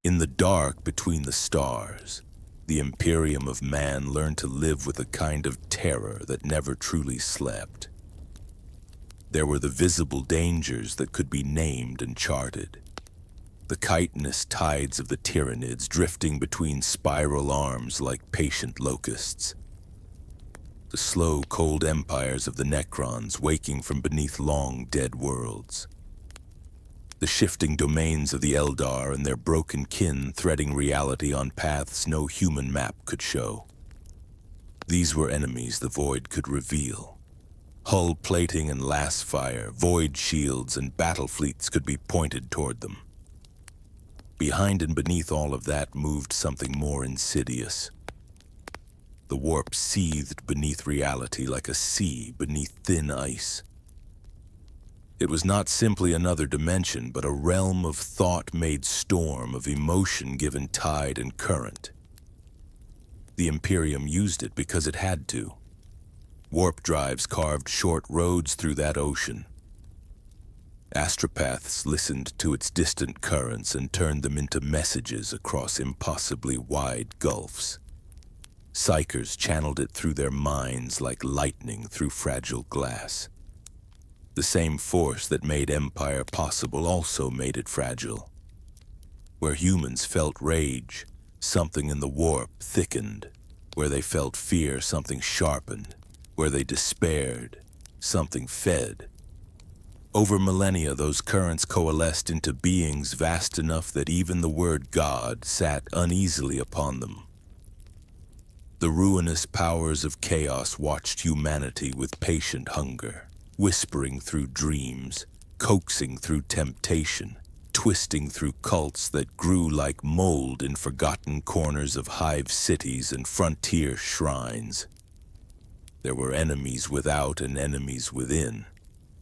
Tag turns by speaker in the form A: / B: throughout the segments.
A: In the dark between the stars, the Imperium of man learned to live with a kind of terror that never truly slept. There were the visible dangers that could be named and charted. The chitinous tides of the Tyranids drifting between spiral arms like patient locusts. The slow, cold empires of the Necrons waking from beneath long, dead worlds. The shifting domains of the Eldar and their broken kin threading reality on paths no human map could show. These were enemies the Void could reveal. Hull plating and lass fire, void shields, and battle fleets could be pointed toward them. Behind and beneath all of that moved something more insidious. The warp seethed beneath reality like a sea beneath thin ice. It was not simply another dimension, but a realm of thought-made storm, of emotion given tide and current. The Imperium used it because it had to. Warp drives carved short roads through that ocean. Astropaths listened to its distant currents and turned them into messages across impossibly wide gulfs. Psychers channeled it through their minds like lightning through fragile glass. The same force that made empire possible also made it fragile. Where humans felt rage, something in the warp thickened. Where they felt fear, something sharpened. Where they despaired, something fed. Over millennia, those currents coalesced into beings vast enough that even the word God sat uneasily upon them. The ruinous powers of chaos watched humanity with patient hunger, whispering through dreams, coaxing through temptation, twisting through cults that grew like mold in forgotten corners of hive cities and frontier shrines. There were enemies without and enemies within.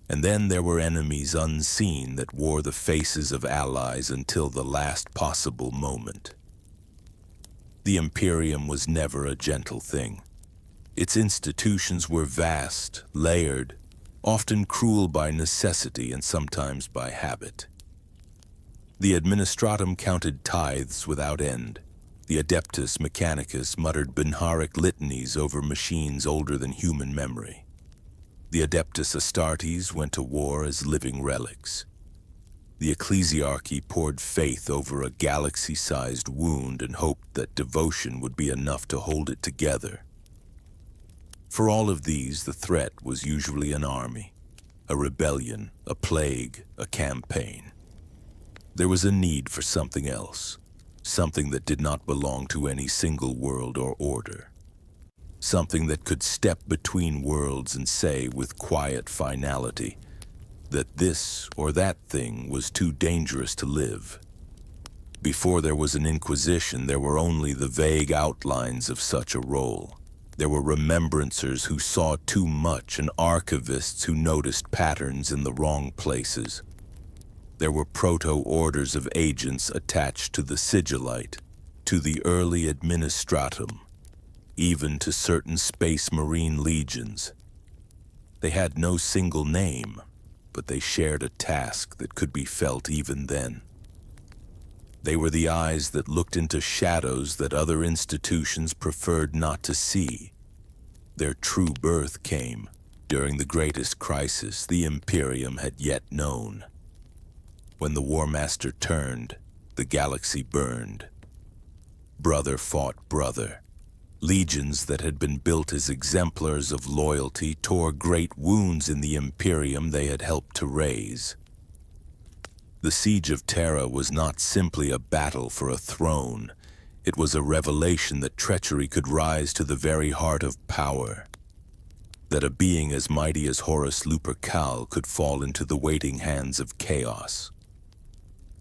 A: And then there were enemies unseen that wore the faces of allies until the last possible moment. The Imperium was never a gentle thing. Its institutions were vast, layered, often cruel by necessity and sometimes by habit. The Administratum counted tithes without end. The Adeptus Mechanicus muttered Benharic litanies over machines older than human memory. The Adeptus Astartes went to war as living relics. The Ecclesiarchy poured faith over a galaxy-sized wound and hoped that devotion would be enough to hold it together. For all of these, the threat was usually an army, a rebellion, a plague, a campaign. There was a need for something else. Something that did not belong to any single world or order. Something that could step between worlds and say with quiet finality that this or that thing was too dangerous to live. Before there was an Inquisition, there were only the vague outlines of such a role. There were remembrancers who saw too much and archivists who noticed patterns in the wrong places. There were proto-orders of agents attached to the Sigillite, to the early Administratum, even to certain Space Marine legions. They had no single name, but they shared a task that could be felt even then. They were the eyes that looked into shadows that other institutions preferred not to see. Their true birth came during the greatest crisis the Imperium had yet known. When the War Master turned, the galaxy burned. Brother fought brother. Legions that had been built as exemplars of loyalty tore great wounds in the Imperium they had helped to raise. The Siege of Terra was not simply a battle for a throne. It was a revelation that treachery could rise to the very heart of power. That a being as mighty as Horus Lupercal could fall into the waiting hands of chaos.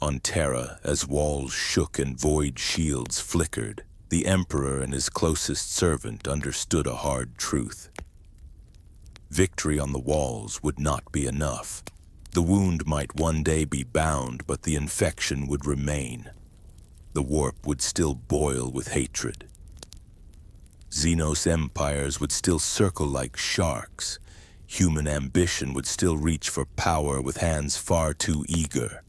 A: On Terra, as walls shook and void shields flickered, the Emperor and his closest servant understood a hard truth. Victory on the walls would not be enough. The wound might one day be bound, but the infection would remain. The warp would still boil with hatred. Xenos empires would still circle like sharks. Human ambition would still reach for power with hands far too eager.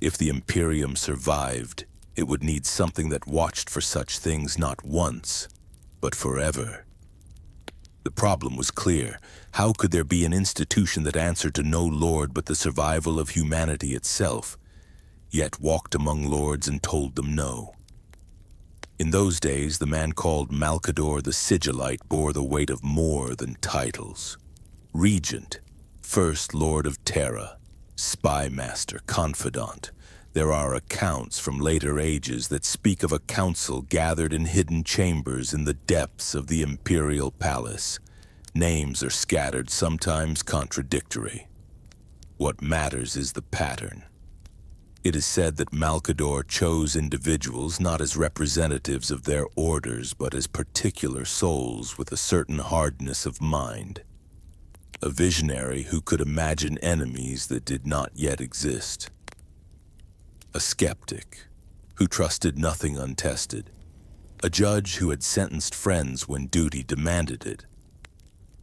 A: If the Imperium survived, It would need something that watched for such things not once, but forever. The problem was clear. How could there be an institution that answered to no lord but the survival of humanity itself, yet walked among lords and told them no? In those days, the man called Malcador the Sigillite bore the weight of more than titles. Regent, First Lord of Terra, Spy Master, Confidant. There are accounts from later ages that speak of a council gathered in hidden chambers in the depths of the imperial palace. Names are scattered, sometimes contradictory. What matters is the pattern. It is said that Malcador chose individuals not as representatives of their orders, but as particular souls with a certain hardness of mind. A visionary who could imagine enemies that did not yet exist. A skeptic who trusted nothing untested. A judge who had sentenced friends when duty demanded it.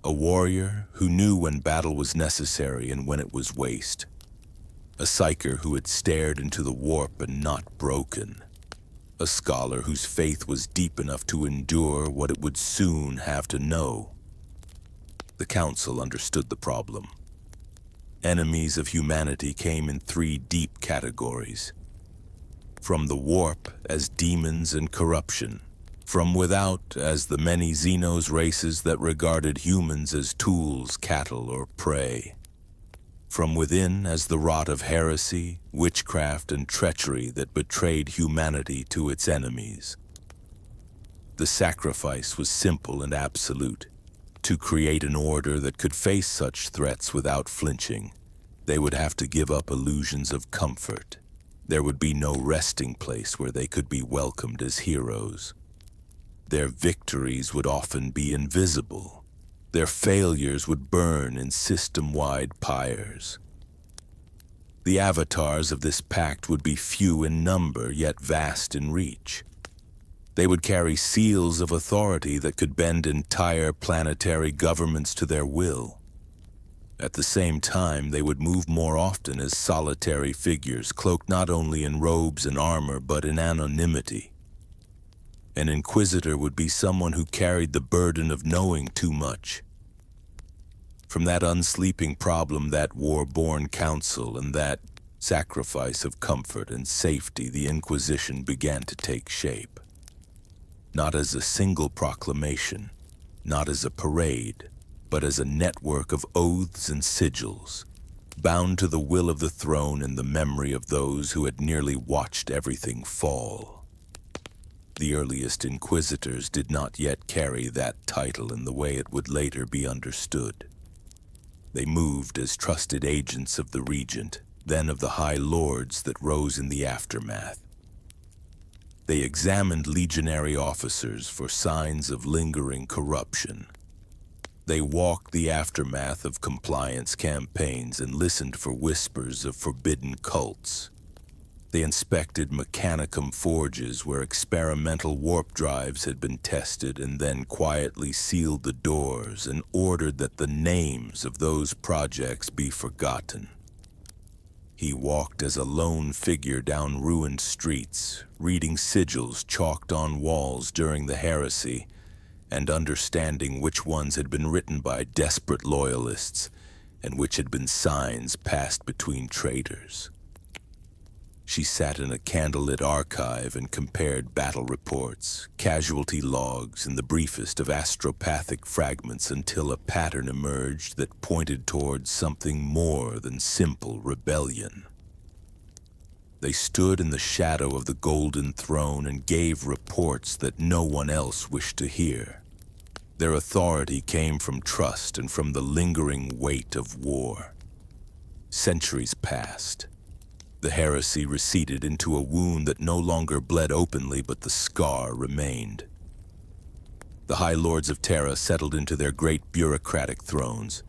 A: A warrior who knew when battle was necessary and when it was waste. A psyker who had stared into the warp and not broken. A scholar whose faith was deep enough to endure what it would soon have to know. The council understood the problem. Enemies of humanity came in three deep categories. From the warp as demons and corruption. From without as the many Xenos races that regarded humans as tools, cattle, or prey. From within as the rot of heresy, witchcraft, and treachery that betrayed humanity to its enemies. The sacrifice was simple and absolute. To create an order that could face such threats without flinching, they would have to give up illusions of comfort. There would be no resting place where they could be welcomed as heroes. Their victories would often be invisible. Their failures would burn in system-wide pyres. The avatars of this pact would be few in number, yet vast in reach. They would carry seals of authority that could bend entire planetary governments to their will. At the same time, they would move more often as solitary figures, cloaked not only in robes and armor, but in anonymity. An inquisitor would be someone who carried the burden of knowing too much. From that unsleeping problem, that war-born council, and that sacrifice of comfort and safety, the Inquisition began to take shape. Not as a single proclamation, not as a parade, but as a network of oaths and sigils, bound to the will of the throne and the memory of those who had nearly watched everything fall. The earliest inquisitors did not yet carry that title in the way it would later be understood. They moved as trusted agents of the regent, then of the high lords that rose in the aftermath. They examined legionary officers for signs of lingering corruption. They walked the aftermath of compliance campaigns and listened for whispers of forbidden cults. They inspected mechanicum forges where experimental warp drives had been tested and then quietly sealed the doors and ordered that the names of those projects be forgotten. He walked as a lone figure down ruined streets, reading sigils chalked on walls during the heresy, and understanding which ones had been written by desperate loyalists and which had been signs passed between traitors. She sat in a candlelit archive and compared battle reports, casualty logs, and the briefest of astropathic fragments until a pattern emerged that pointed towards something more than simple rebellion. They stood in the shadow of the golden throne and gave reports that no one else wished to hear. Their authority came from trust and from the lingering weight of war. Centuries passed. The heresy receded into a wound that no longer bled openly, but the scar remained. The High Lords of Terra settled into their great bureaucratic thrones.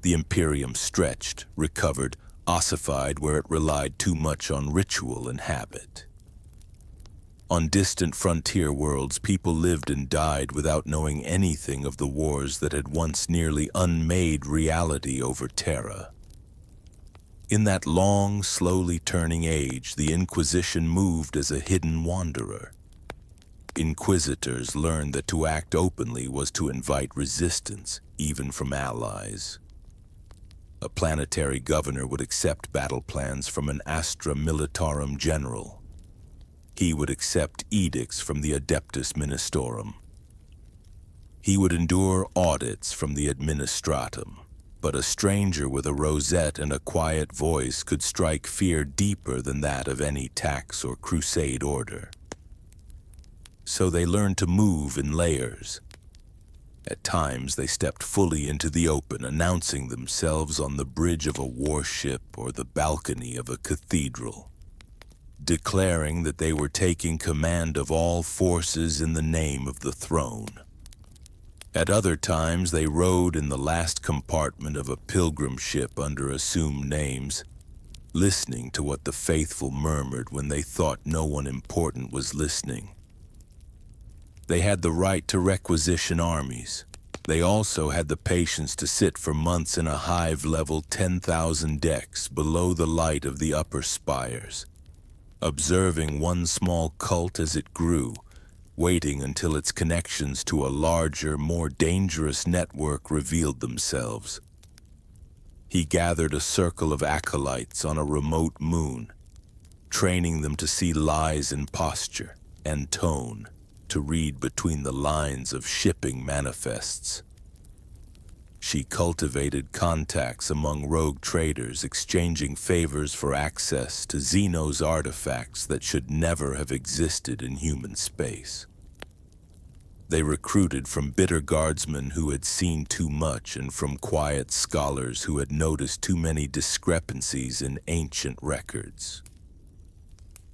A: The Imperium stretched, recovered, ossified where it relied too much on ritual and habit. On distant frontier worlds, people lived and died without knowing anything of the wars that had once nearly unmade reality over Terra. In that long, slowly turning age, the Inquisition moved as a hidden wanderer. Inquisitors learned that to act openly was to invite resistance, even from allies. A planetary governor would accept battle plans from an Astra Militarum general. He would accept edicts from the Adeptus Ministorum. He would endure audits from the Administratum. But a stranger with a rosette and a quiet voice could strike fear deeper than that of any tax or crusade order. So they learned to move in layers. At times they stepped fully into the open, announcing themselves on the bridge of a warship or the balcony of a cathedral, declaring that they were taking command of all forces in the name of the throne. At other times, they rode in the last compartment of a pilgrim ship under assumed names, listening to what the faithful murmured when they thought no one important was listening. They had the right to requisition armies. They also had the patience to sit for months in a hive level 10,000 decks below the light of the upper spires, observing one small cult as it grew, waiting until its connections to a larger, more dangerous network revealed themselves. He gathered a circle of acolytes on a remote moon, training them to see lies in posture and tone, to read between the lines of shipping manifests. She cultivated contacts among rogue traders, exchanging favors for access to Xenos artifacts that should never have existed in human space. They recruited from bitter guardsmen who had seen too much and from quiet scholars who had noticed too many discrepancies in ancient records.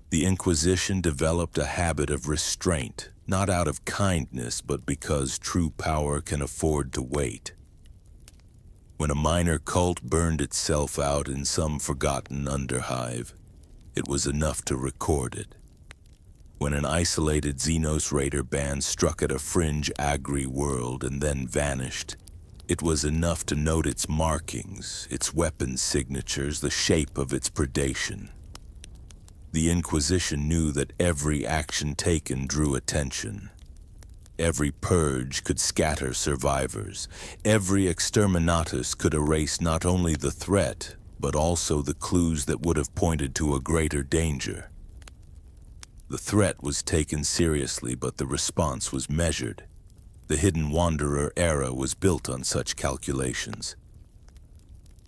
A: The Inquisition developed a habit of restraint, not out of kindness, but because true power can afford to wait. When a minor cult burned itself out in some forgotten underhive, it was enough to record it. When an isolated Xenos raider band struck at a fringe agri world and then vanished, it was enough to note its markings, its weapon signatures, the shape of its predation. The Inquisition knew that every action taken drew attention. Every purge could scatter survivors. Every exterminatus could erase not only the threat, but also the clues that would have pointed to a greater danger. The threat was taken seriously, but the response was measured. The Hidden Wanderer era was built on such calculations.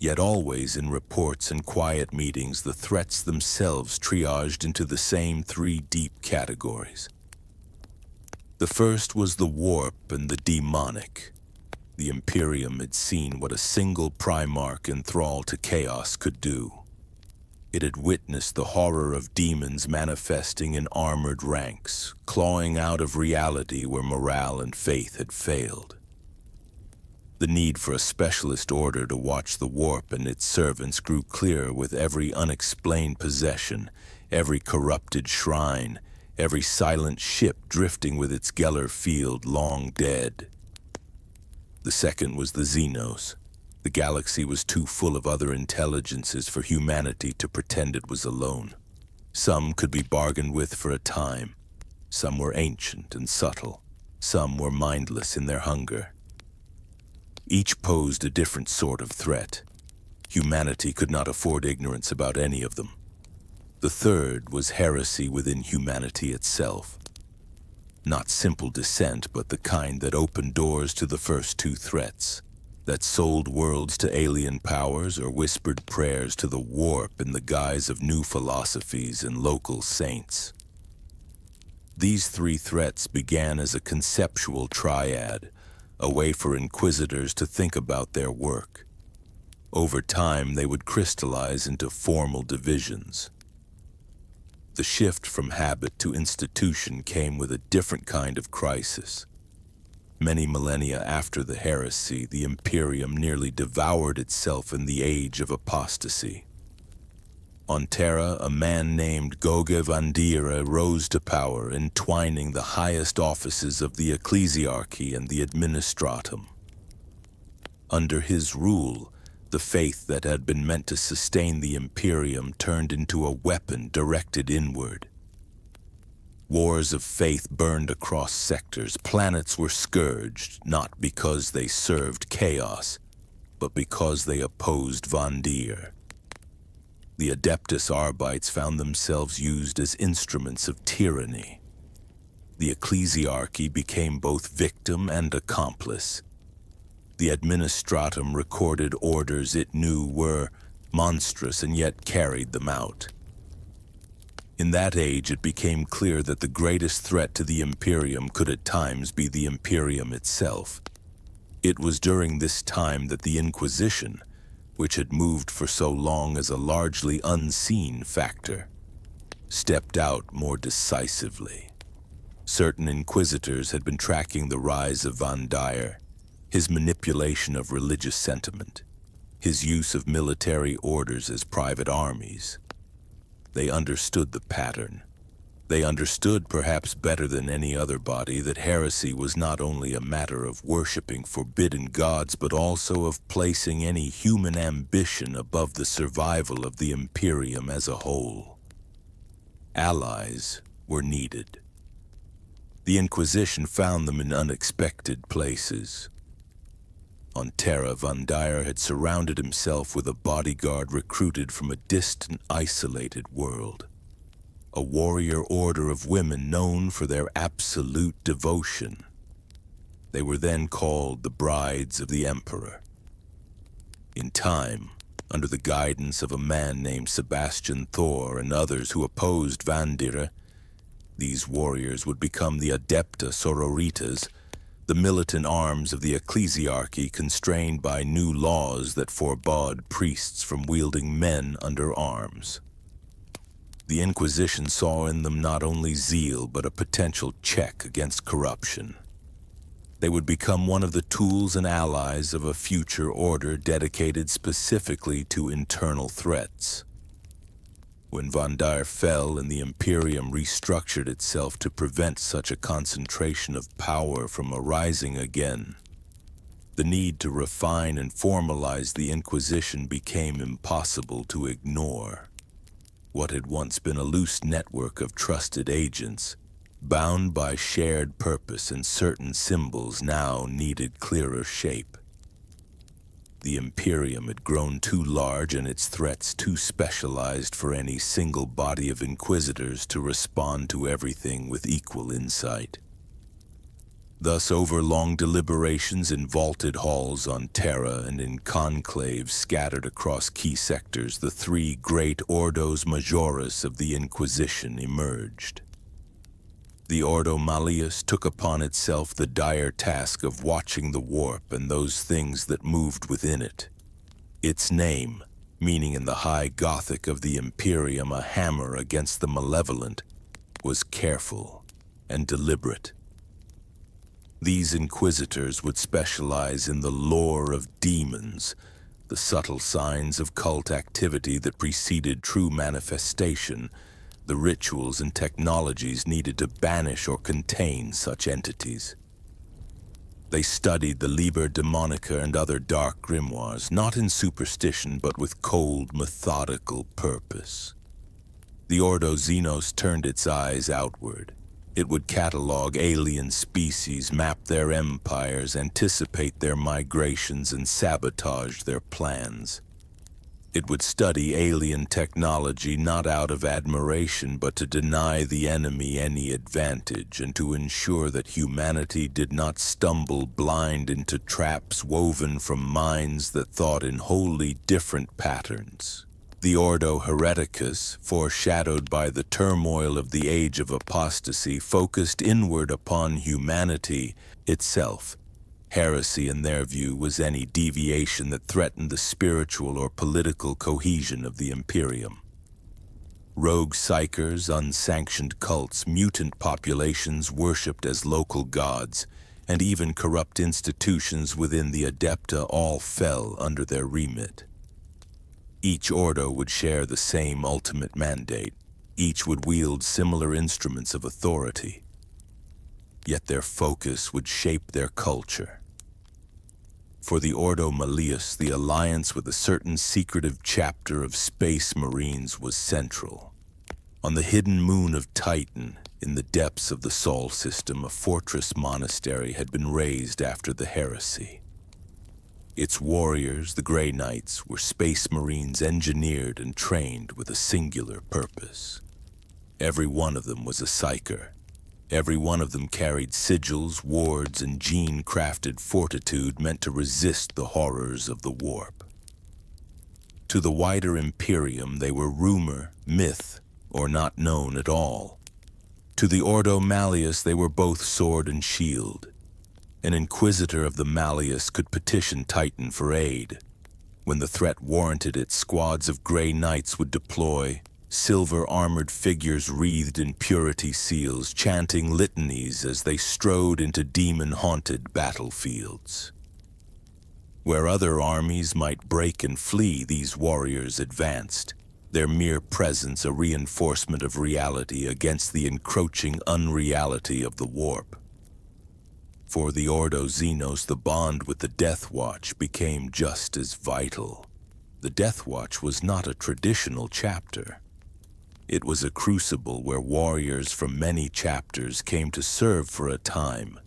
A: Yet always in reports and quiet meetings, the threats themselves triaged into the same three deep categories. The first was the warp and the demonic. The Imperium had seen what a single Primarch enthralled to chaos could do. It had witnessed the horror of demons manifesting in armored ranks, clawing out of reality where morale and faith had failed. The need for a specialist order to watch the warp and its servants grew clearer with every unexplained possession, every corrupted shrine, every silent ship drifting with its Geller field long dead. The second was the Xenos. The galaxy was too full of other intelligences for humanity to pretend it was alone. Some could be bargained with for a time. Some were ancient and subtle. Some were mindless in their hunger. Each posed a different sort of threat. Humanity could not afford ignorance about any of them. The third was heresy within humanity itself. Not simple dissent, but the kind that opened doors to the first two threats, that sold worlds to alien powers or whispered prayers to the warp in the guise of new philosophies and local saints. These three threats began as a conceptual triad, a way for inquisitors to think about their work. Over time, they would crystallize into formal divisions. The shift from habit to institution came with a different kind of crisis. Many millennia after the heresy, the Imperium nearly devoured itself in the age of apostasy. On Terra, a man named Goge Vandira rose to power, entwining the highest offices of the ecclesiarchy and the administratum. Under his rule, The faith that had been meant to sustain the Imperium turned into a weapon directed inward. Wars of faith burned across sectors. Planets were scourged, not because they served chaos, but because they opposed Vandir. The Adeptus Arbites found themselves used as instruments of tyranny. The ecclesiarchy became both victim and accomplice. The administratum recorded orders it knew were monstrous and yet carried them out. In that age, it became clear that the greatest threat to the Imperium could at times be the Imperium itself. It was during this time that the Inquisition, which had moved for so long as a largely unseen factor, stepped out more decisively. Certain inquisitors had been tracking the rise of Vandir, his manipulation of religious sentiment, his use of military orders as private armies. They understood the pattern. They understood, perhaps better than any other body, that heresy was not only a matter of worshipping forbidden gods, but also of placing any human ambition above the survival of the Imperium as a whole. Allies were needed. The Inquisition found them in unexpected places. On Terra, Vandir had surrounded himself with a bodyguard recruited from a distant, isolated world. A warrior order of women known for their absolute devotion. They were then called the Brides of the Emperor. In time, under the guidance of a man named Sebastian Thor and others who opposed Vandir, these warriors would become the Adepta Sororitas, the militant arms of the ecclesiarchy constrained by new laws that forbade priests from wielding men under arms. The Inquisition saw in them not only zeal, but a potential check against corruption. They would become one of the tools and allies of a future order dedicated specifically to internal threats. When Vandir fell and the Imperium restructured itself to prevent such a concentration of power from arising again, the need to refine and formalize the Inquisition became impossible to ignore. What had once been a loose network of trusted agents, bound by shared purpose and certain symbols, now needed clearer shape. The Imperium had grown too large and its threats too specialized for any single body of inquisitors to respond to everything with equal insight. Thus, over long deliberations in vaulted halls on Terra and in conclaves scattered across key sectors, the three great Ordos Majoris of the Inquisition emerged. The Ordo Malleus took upon itself the dire task of watching the warp and those things that moved within it. Its name, meaning in the High Gothic of the Imperium a hammer against the malevolent, was careful and deliberate. These inquisitors would specialize in the lore of demons, the subtle signs of cult activity that preceded true manifestation, the rituals and technologies needed to banish or contain such entities. They studied the Liber Demonica and other dark grimoires, not in superstition but with cold, methodical purpose. The Ordo Xenos turned its eyes outward. It would catalog alien species, map their empires, anticipate their migrations, and sabotage their plans. It would study alien technology not out of admiration, but to deny the enemy any advantage and to ensure that humanity did not stumble blind into traps woven from minds that thought in wholly different patterns. The Ordo Hereticus, foreshadowed by the turmoil of the Age of Apostasy, focused inward upon humanity itself. Heresy, in their view, was any deviation that threatened the spiritual or political cohesion of the Imperium. Rogue psychers, unsanctioned cults, mutant populations worshipped as local gods, and even corrupt institutions within the Adepta all fell under their remit. Each Ordo would share the same ultimate mandate. Each would wield similar instruments of authority. Yet their focus would shape their culture. For the Ordo Malleus, the alliance with a certain secretive chapter of Space Marines was central. On the hidden moon of Titan, in the depths of the Sol system, a fortress monastery had been raised after the heresy. Its warriors, the Grey Knights, were Space Marines engineered and trained with a singular purpose. Every one of them was a psyker. Every one of them carried sigils, wards, and gene-crafted fortitude meant to resist the horrors of the warp. To the wider Imperium, they were rumor, myth, or not known at all. To the Ordo Malleus, they were both sword and shield. An inquisitor of the Malleus could petition Titan for aid. When the threat warranted it, squads of Grey Knights would deploy, silver-armored figures wreathed in purity seals, chanting litanies as they strode into demon-haunted battlefields. Where other armies might break and flee, these warriors advanced, their mere presence a reinforcement of reality against the encroaching unreality of the warp. For the Ordo Xenos, the bond with the Death Watch became just as vital. The Death Watch was not a traditional chapter. It was a crucible where warriors from many chapters came to serve for a time,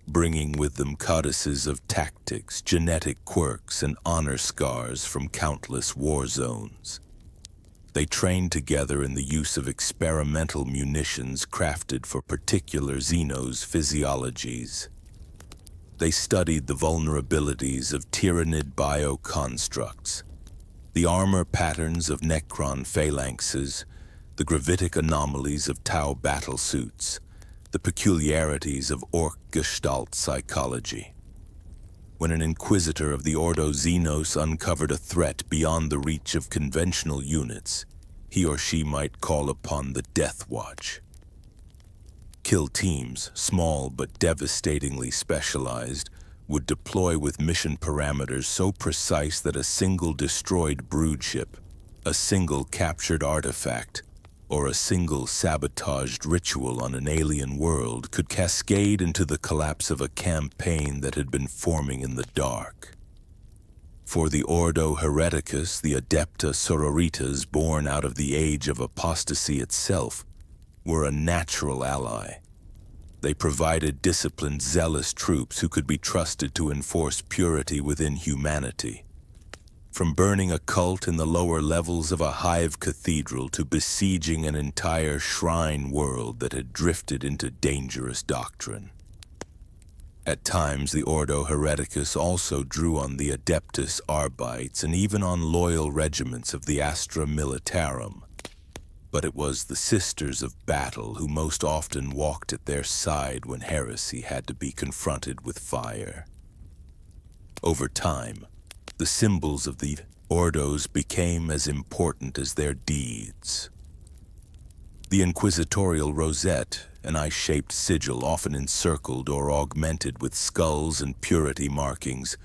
A: bringing with them codices of tactics, genetic quirks, and honor scars from countless war zones. They trained together in the use of experimental munitions crafted for particular Xenos' physiologies. They studied the vulnerabilities of tyrannid bioconstructs, the armor patterns of Necron phalanxes, the gravitic anomalies of Tau battlesuits, the peculiarities of Orc Gestalt psychology. When an inquisitor of the Ordo Xenos uncovered a threat beyond the reach of conventional units, he or she might call upon the Death Watch. Kill teams, small but devastatingly specialized, would deploy with mission parameters so precise that a single destroyed brood ship, a single captured artifact, or a single sabotaged ritual on an alien world could cascade into the collapse of a campaign that had been forming in the dark. For the Ordo Hereticus, the Adepta Sororitas born out of the age of apostasy itself, were a natural ally. They provided disciplined, zealous troops who could be trusted to enforce purity within humanity. From burning a cult in the lower levels of a hive cathedral to besieging an entire shrine world that had drifted into dangerous doctrine. At times, the Ordo Hereticus also drew on the Adeptus Arbites and even on loyal regiments of the Astra Militarum. But it was the Sisters of Battle who most often walked at their side when heresy had to be confronted with fire. Over time, the symbols of the Ordos became as important as their deeds. The inquisitorial rosette, an eye-shaped sigil often encircled or augmented with skulls and purity markings,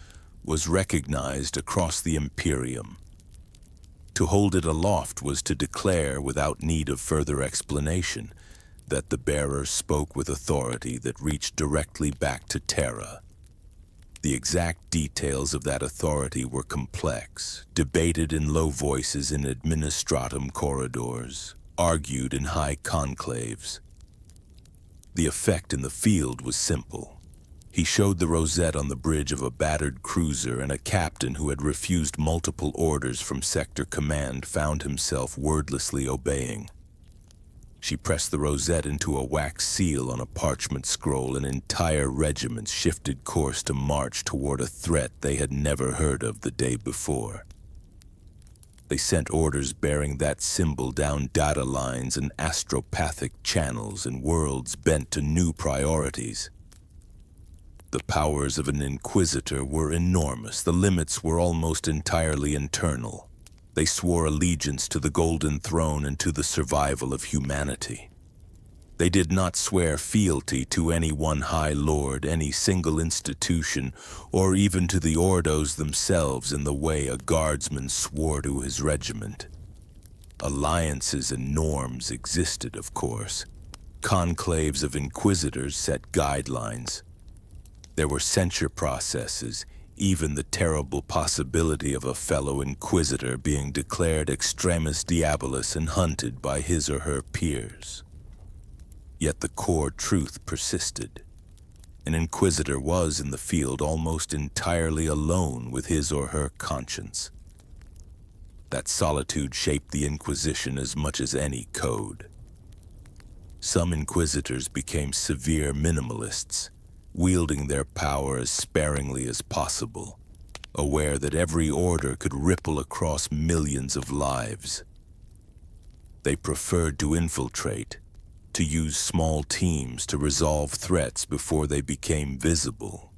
A: was recognized across the Imperium. To hold it aloft was to declare, without need of further explanation, that the bearer spoke with authority that reached directly back to Terra. The exact details of that authority were complex, debated in low voices in administratum corridors, argued in high conclaves. The effect in the field was simple. He showed the rosette on the bridge of a battered cruiser, and a captain who had refused multiple orders from Sector Command found himself wordlessly obeying. She pressed the rosette into a wax seal on a parchment scroll, and entire regiments shifted course to march toward a threat they had never heard of the day before. They sent orders bearing that symbol down data lines and astropathic channels in worlds bent to new priorities. The powers of an inquisitor were enormous. The limits were almost entirely internal. They swore allegiance to the Golden Throne and to the survival of humanity. They did not swear fealty to any one High Lord, any single institution, or even to the Ordos themselves in the way a guardsman swore to his regiment. Alliances and norms existed, of course. Conclaves of inquisitors set guidelines. There were censure processes, even the terrible possibility of a fellow inquisitor being declared extremis diabolus and hunted by his or her peers. Yet the core truth persisted. An inquisitor was in the field almost entirely alone with his or her conscience. That solitude shaped the Inquisition as much as any code. Some inquisitors became severe minimalists, wielding their power as sparingly as possible, aware that every order could ripple across millions of lives. They preferred to infiltrate, to use small teams to resolve threats before they became visible.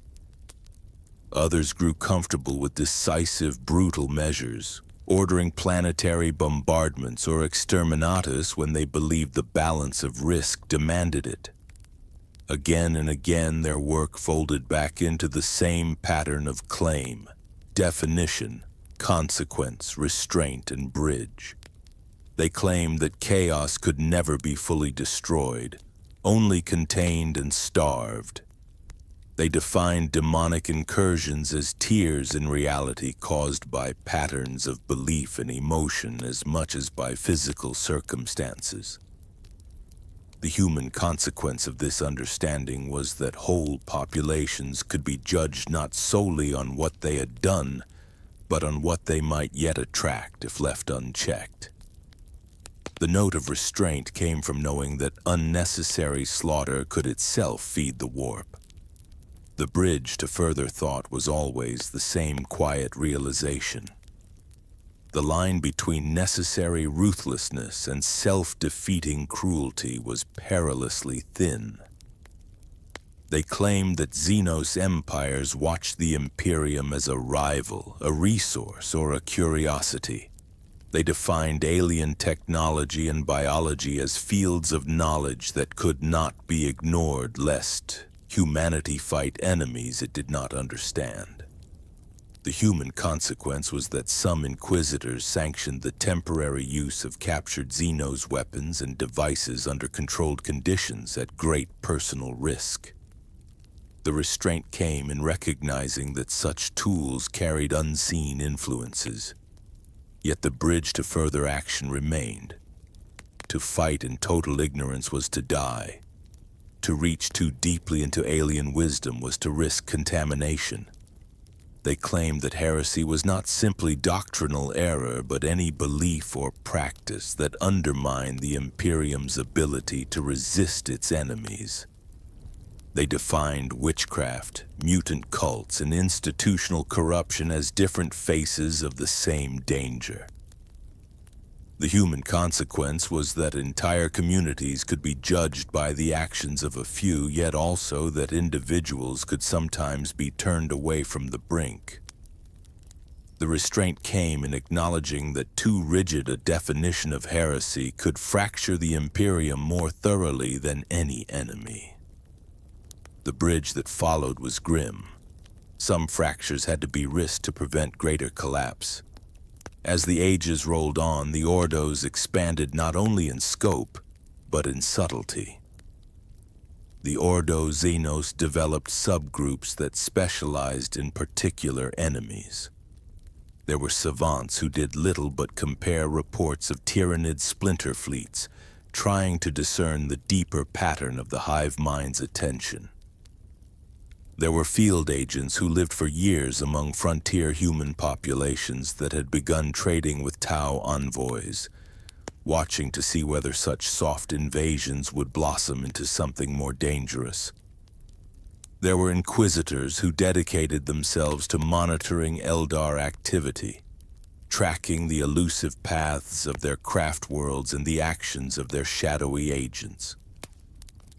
A: Others grew comfortable with decisive, brutal measures, ordering planetary bombardments or exterminatus when they believed the balance of risk demanded it. Again and again, their work folded back into the same pattern of claim, definition, consequence, restraint, and bridge. They claimed that chaos could never be fully destroyed, only contained and starved. They defined demonic incursions as tears in reality caused by patterns of belief and emotion as much as by physical circumstances. The human consequence of this understanding was that whole populations could be judged not solely on what they had done, but on what they might yet attract if left unchecked. The note of restraint came from knowing that unnecessary slaughter could itself feed the warp. The bridge to further thought was always the same quiet realization. The line between necessary ruthlessness and self-defeating cruelty was perilously thin. They claimed that Xenos empires watched the Imperium as a rival, a resource, or a curiosity. They defined alien technology and biology as fields of knowledge that could not be ignored lest humanity fight enemies it did not understand. The human consequence was that some inquisitors sanctioned the temporary use of captured Xenos weapons and devices under controlled conditions at great personal risk. The restraint came in recognizing that such tools carried unseen influences. Yet the bridge to further action remained. To fight in total ignorance was to die. To reach too deeply into alien wisdom was to risk contamination. They claimed that heresy was not simply doctrinal error, but any belief or practice that undermined the Imperium's ability to resist its enemies. They defined witchcraft, mutant cults, and institutional corruption as different faces of the same danger. The human consequence was that entire communities could be judged by the actions of a few, yet also that individuals could sometimes be turned away from the brink. The restraint came in acknowledging that too rigid a definition of heresy could fracture the Imperium more thoroughly than any enemy. The bridge that followed was grim. Some fractures had to be risked to prevent greater collapse. As the ages rolled on, the Ordos expanded not only in scope, but in subtlety. The Ordo Xenos developed subgroups that specialized in particular enemies. There were savants who did little but compare reports of tyrannid splinter fleets, trying to discern the deeper pattern of the hive mind's attention. There were field agents who lived for years among frontier human populations that had begun trading with Tau envoys, watching to see whether such soft invasions would blossom into something more dangerous. There were inquisitors who dedicated themselves to monitoring Eldar activity, tracking the elusive paths of their craft worlds and the actions of their shadowy agents.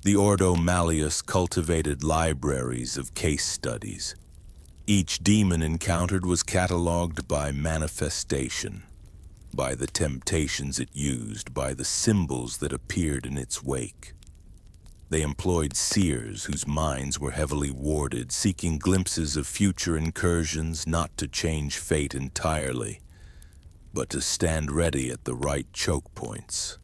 A: The Ordo Malleus cultivated libraries of case studies. Each demon encountered was cataloged by manifestation, by the temptations it used, by the symbols that appeared in its wake. They employed seers whose minds were heavily warded, seeking glimpses of future incursions not to change fate entirely, but to stand ready at the right choke points.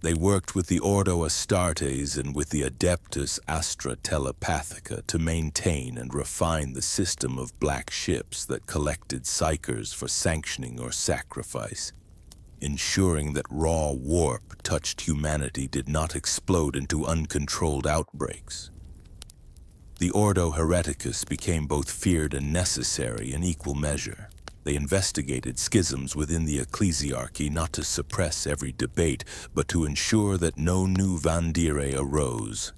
A: They worked with the Ordo Astartes and with the Adeptus Astra Telepathica to maintain and refine the system of black ships that collected psychers for sanctioning or sacrifice, ensuring that raw warp touched humanity did not explode into uncontrolled outbreaks. The Ordo Hereticus became both feared and necessary in equal measure. They investigated schisms within the ecclesiarchy not to suppress every debate, but to ensure that no new Vandire arose.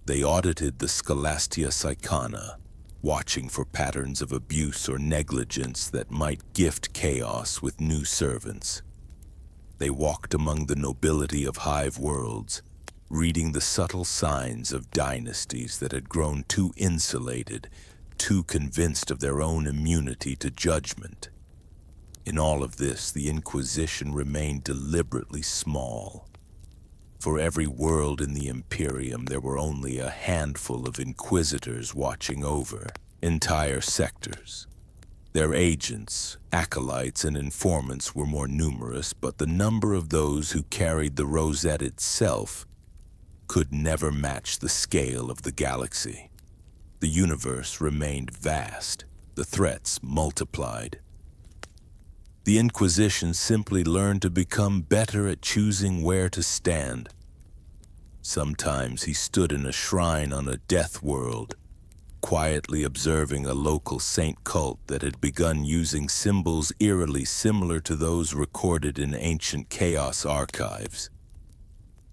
A: They audited the Scholastia Psychana, watching for patterns of abuse or negligence that might gift chaos with new servants. They walked among the nobility of hive worlds, reading the subtle signs of dynasties that had grown too insulated, too convinced of their own immunity to judgment. In all of this, the Inquisition remained deliberately small. For every world in the Imperium, there were only a handful of inquisitors watching over entire sectors. Their agents, acolytes, and informants were more numerous, but the number of those who carried the rosette itself could never match the scale of the galaxy. The universe remained vast, the threats multiplied. The Inquisition simply learned to become better at choosing where to stand. Sometimes he stood in a shrine on a death world, quietly observing a local saint cult that had begun using symbols eerily similar to those recorded in ancient chaos archives,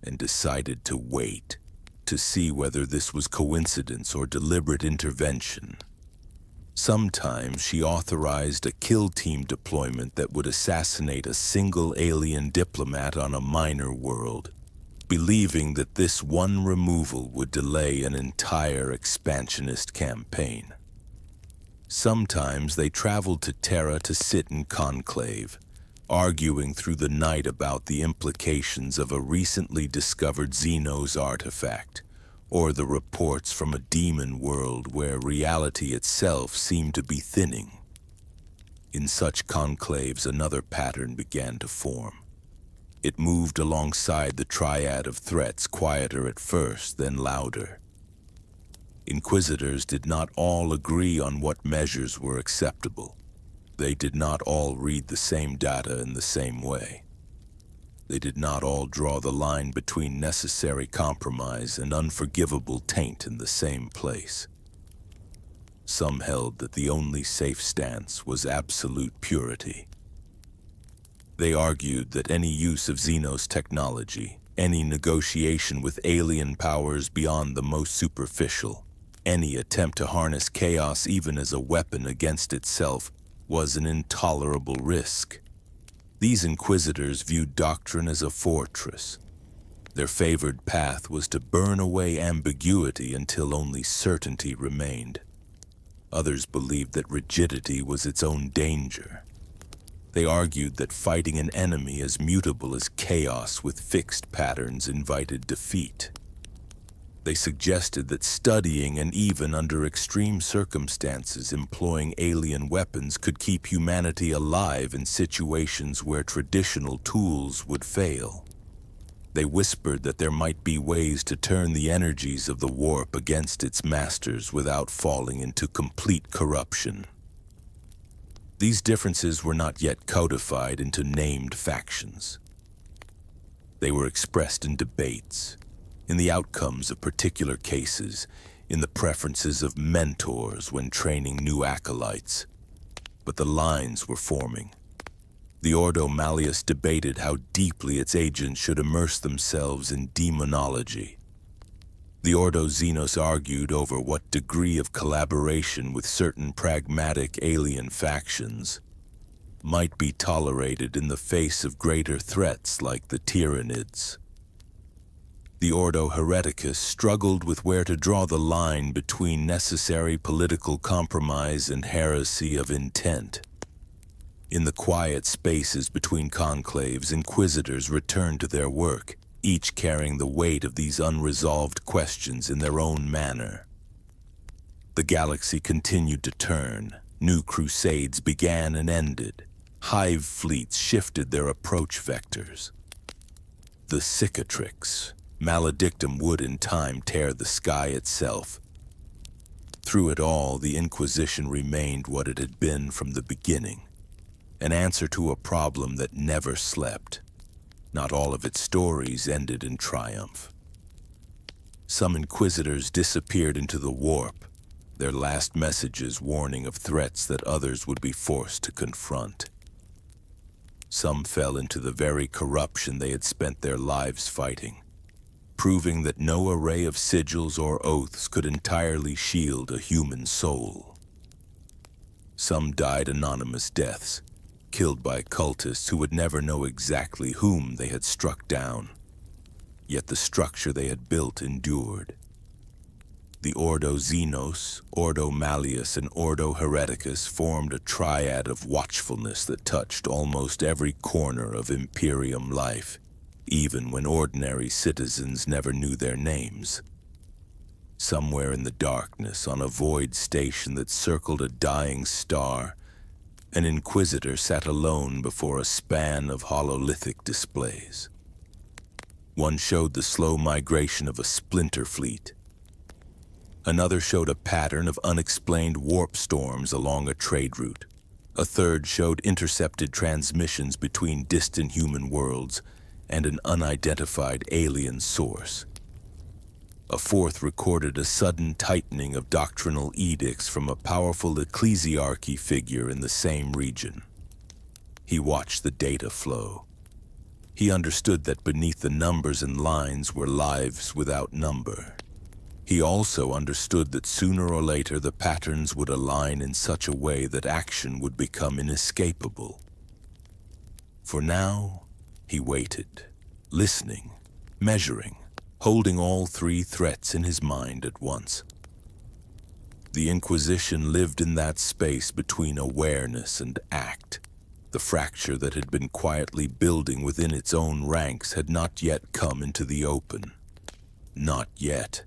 A: and decided to wait to see whether this was coincidence or deliberate intervention. Sometimes she authorized a kill team deployment that would assassinate a single alien diplomat on a minor world, believing that this one removal would delay an entire expansionist campaign. Sometimes they traveled to Terra to sit in conclave, arguing through the night about the implications of a recently discovered Xenos artifact, or the reports from a demon world where reality itself seemed to be thinning. In such conclaves, another pattern began to form. It moved alongside the triad of threats, quieter at first, then louder. Inquisitors did not all agree on what measures were acceptable. They did not all read the same data in the same way. They did not all draw the line between necessary compromise and unforgivable taint in the same place. Some held that the only safe stance was absolute purity. They argued that any use of Xenos technology, any negotiation with alien powers beyond the most superficial, any attempt to harness chaos even as a weapon against itself, was an intolerable risk. These inquisitors viewed doctrine as a fortress. Their favored path was to burn away ambiguity until only certainty remained. Others believed that rigidity was its own danger. They argued that fighting an enemy as mutable as chaos with fixed patterns invited defeat. They suggested that studying and even under extreme circumstances employing alien weapons could keep humanity alive in situations where traditional tools would fail. They whispered that there might be ways to turn the energies of the warp against its masters without falling into complete corruption. These differences were not yet codified into named factions. They were expressed in debates, in the outcomes of particular cases, in the preferences of mentors when training new acolytes. But the lines were forming. The Ordo Malleus debated how deeply its agents should immerse themselves in demonology. The Ordo Xenos argued over what degree of collaboration with certain pragmatic alien factions might be tolerated in the face of greater threats like the Tyranids. The Ordo Hereticus struggled with where to draw the line between necessary political compromise and heresy of intent. In the quiet spaces between conclaves, inquisitors returned to their work, each carrying the weight of these unresolved questions in their own manner. The galaxy continued to turn. New crusades began and ended. Hive fleets shifted their approach vectors. The cicatrix, maledictum, would in time tear the sky itself. Through it all, the Inquisition remained what it had been from the beginning, an answer to a problem that never slept. Not all of its stories ended in triumph. Some inquisitors disappeared into the warp, their last messages warning of threats that others would be forced to confront. Some fell into the very corruption they had spent their lives fighting, proving that no array of sigils or oaths could entirely shield a human soul. Some died anonymous deaths, killed by cultists who would never know exactly whom they had struck down. Yet the structure they had built endured. The Ordo Xenos, Ordo Malleus, and Ordo Hereticus formed a triad of watchfulness that touched almost every corner of Imperium life, even when ordinary citizens never knew their names. Somewhere in the darkness, on a void station that circled a dying star, an inquisitor sat alone before a span of hololithic displays. One showed the slow migration of a splinter fleet. Another showed a pattern of unexplained warp storms along a trade route. A third showed intercepted transmissions between distant human worlds and an unidentified alien source. A fourth recorded a sudden tightening of doctrinal edicts from a powerful ecclesiarchy figure in the same region. He watched the data flow. He understood that beneath the numbers and lines were lives without number. He also understood that sooner or later the patterns would align in such a way that action would become inescapable. For now, he waited, listening, measuring, holding all three threats in his mind at once. The Inquisition lived in that space between awareness and act. The fracture that had been quietly building within its own ranks had not yet come into the open. Not yet.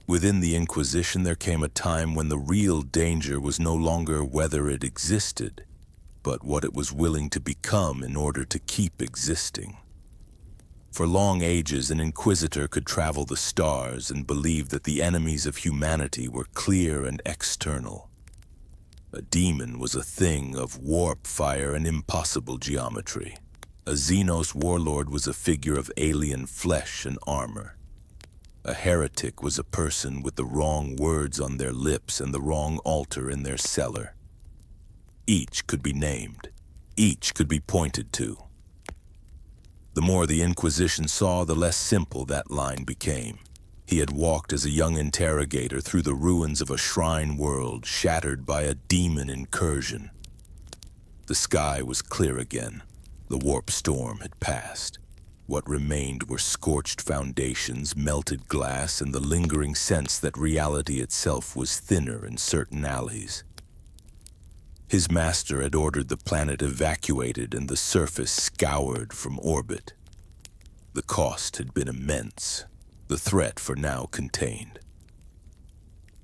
A: Within the Inquisition there came a time when the real danger was no longer whether it existed, but what it was willing to become in order to keep existing. For long ages, an inquisitor could travel the stars and believe that the enemies of humanity were clear and external. A demon was a thing of warp fire and impossible geometry. A Xenos warlord was a figure of alien flesh and armor. A heretic was a person with the wrong words on their lips and the wrong altar in their cellar. Each could be named. Each could be pointed to. The more the Inquisition saw, the less simple that line became. He had walked as a young interrogator through the ruins of a shrine world shattered by a demon incursion. The sky was clear again. The warp storm had passed. What remained were scorched foundations, melted glass, and the lingering sense that reality itself was thinner in certain alleys. His master had ordered the planet evacuated and the surface scoured from orbit. The cost had been immense, the threat for now contained.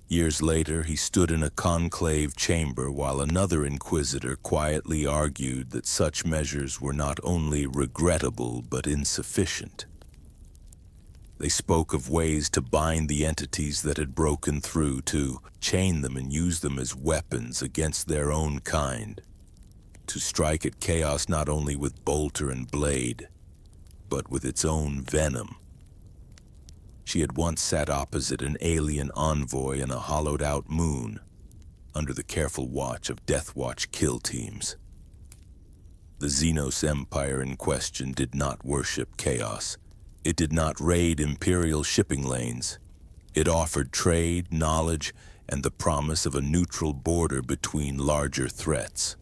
A: Years later, he stood in a conclave chamber while another inquisitor quietly argued that such measures were not only regrettable but insufficient. They spoke of ways to bind the entities that had broken through, to chain them and use them as weapons against their own kind, to strike at chaos not only with bolter and blade, but with its own venom. She had once sat opposite an alien envoy in a hollowed-out moon, under the careful watch of Death Watch kill teams. The Xenos Empire in question did not worship chaos. It did not raid Imperial shipping lanes. It offered trade, knowledge, and the promise of a neutral border between larger threats.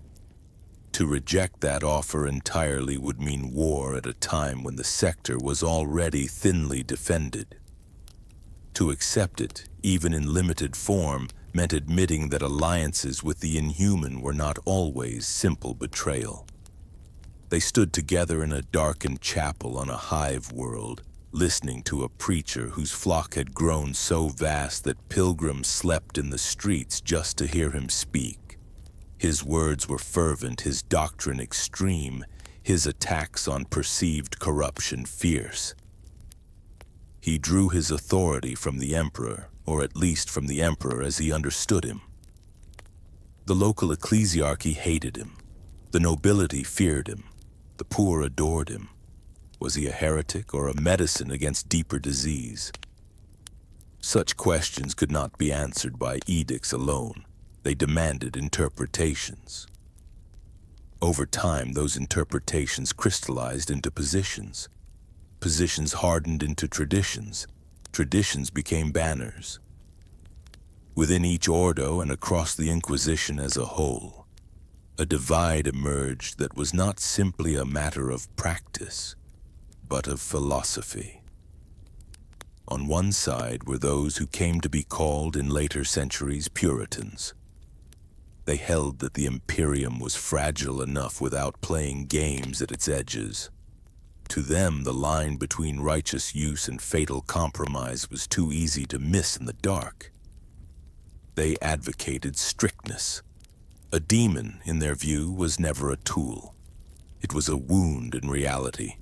A: To reject that offer entirely would mean war at a time when the sector was already thinly defended. To accept it, even in limited form, meant admitting that alliances with the inhuman were not always simple betrayal. They stood together in a darkened chapel on a hive world, listening to a preacher whose flock had grown so vast that pilgrims slept in the streets just to hear him speak. His words were fervent, his doctrine extreme, his attacks on perceived corruption fierce. He drew his authority from the emperor, or at least from the emperor as he understood him. The local ecclesiarchy hated him. The nobility feared him. The poor adored him. Was he a heretic or a medicine against deeper disease? Such questions could not be answered by edicts alone. They demanded interpretations. Over time, those interpretations crystallized into positions. Positions hardened into traditions. Traditions became banners. Within each ordo and across the Inquisition as a whole, a divide emerged that was not simply a matter of practice, but of philosophy. On one side were those who came to be called in later centuries Puritans. They held that the Imperium was fragile enough without playing games at its edges. To them, the line between righteous use and fatal compromise was too easy to miss in the dark. They advocated strictness. A demon, in their view, was never a tool. It was a wound in reality.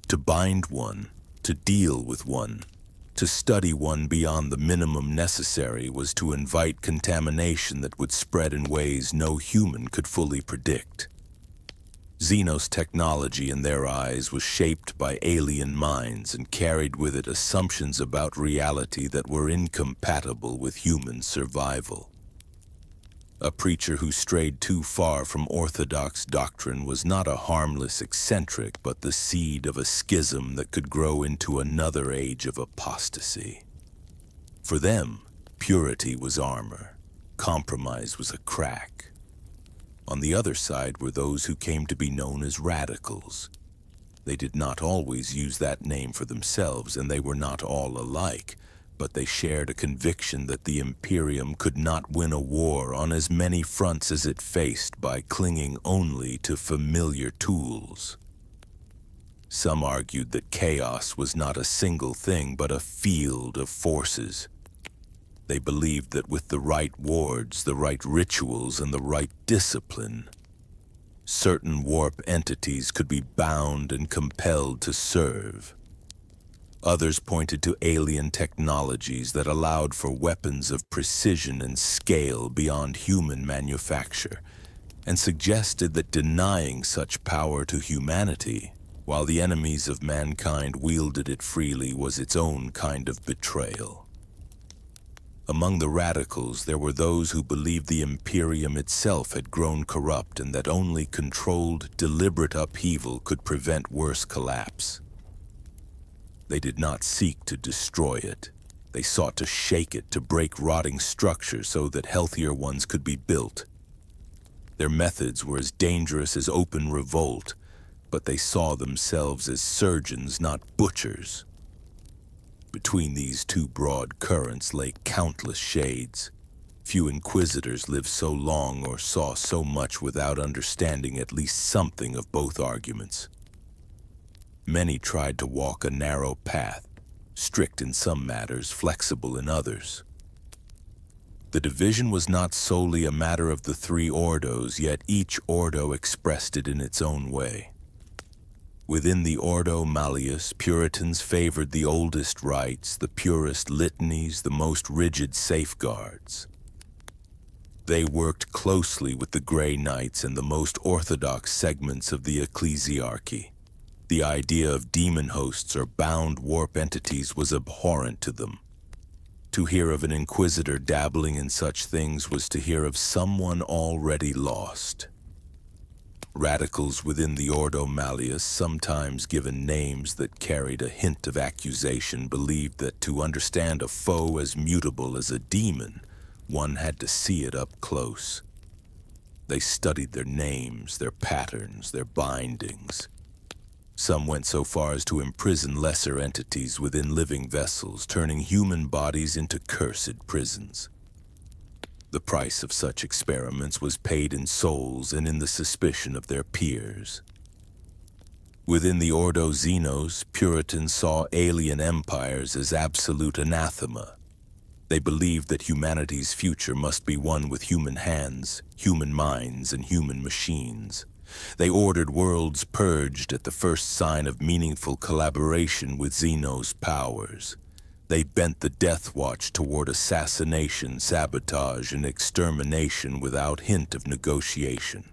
A: To bind one, to deal with one, to study one beyond the minimum necessary was to invite contamination that would spread in ways no human could fully predict. Xenos technology in their eyes was shaped by alien minds and carried with it assumptions about reality that were incompatible with human survival. A preacher who strayed too far from orthodox doctrine was not a harmless eccentric, but the seed of a schism that could grow into another age of apostasy. For them, purity was armor, compromise was a crack. On the other side were those who came to be known as radicals. They did not always use that name for themselves, and they were not all alike, but they shared a conviction that the Imperium could not win a war on as many fronts as it faced by clinging only to familiar tools. Some argued that chaos was not a single thing, but a field of forces. They believed that with the right wards, the right rituals, and the right discipline, certain warp entities could be bound and compelled to serve. Others pointed to alien technologies that allowed for weapons of precision and scale beyond human manufacture, and suggested that denying such power to humanity, while the enemies of mankind wielded it freely, was its own kind of betrayal. Among the radicals, there were those who believed the Imperium itself had grown corrupt and that only controlled, deliberate upheaval could prevent worse collapse. They did not seek to destroy it. They sought to shake it, to break rotting structures so that healthier ones could be built. Their methods were as dangerous as open revolt, but they saw themselves as surgeons, not butchers. Between these two broad currents lay countless shades. Few inquisitors lived so long or saw so much without understanding at least something of both arguments. Many tried to walk a narrow path, strict in some matters, flexible in others. The division was not solely a matter of the three ordos, yet each ordo expressed it in its own way. Within the Ordo Malleus, Puritans favored the oldest rites, the purest litanies, the most rigid safeguards. They worked closely with the Grey Knights and the most orthodox segments of the ecclesiarchy. The idea of demon hosts or bound warp entities was abhorrent to them. To hear of an inquisitor dabbling in such things was to hear of someone already lost. Radicals within the Ordo Malleus, sometimes given names that carried a hint of accusation, believed that to understand a foe as mutable as a demon, one had to see it up close. They studied their names, their patterns, their bindings. Some went so far as to imprison lesser entities within living vessels, turning human bodies into cursed prisons. The price of such experiments was paid in souls and in the suspicion of their peers. Within the Ordo Xenos, Puritans saw alien empires as absolute anathema. They believed that humanity's future must be one with human hands, human minds, and human machines. They ordered worlds purged at the first sign of meaningful collaboration with Xenos powers. They bent the Death Watch toward assassination, sabotage, and extermination without hint of negotiation.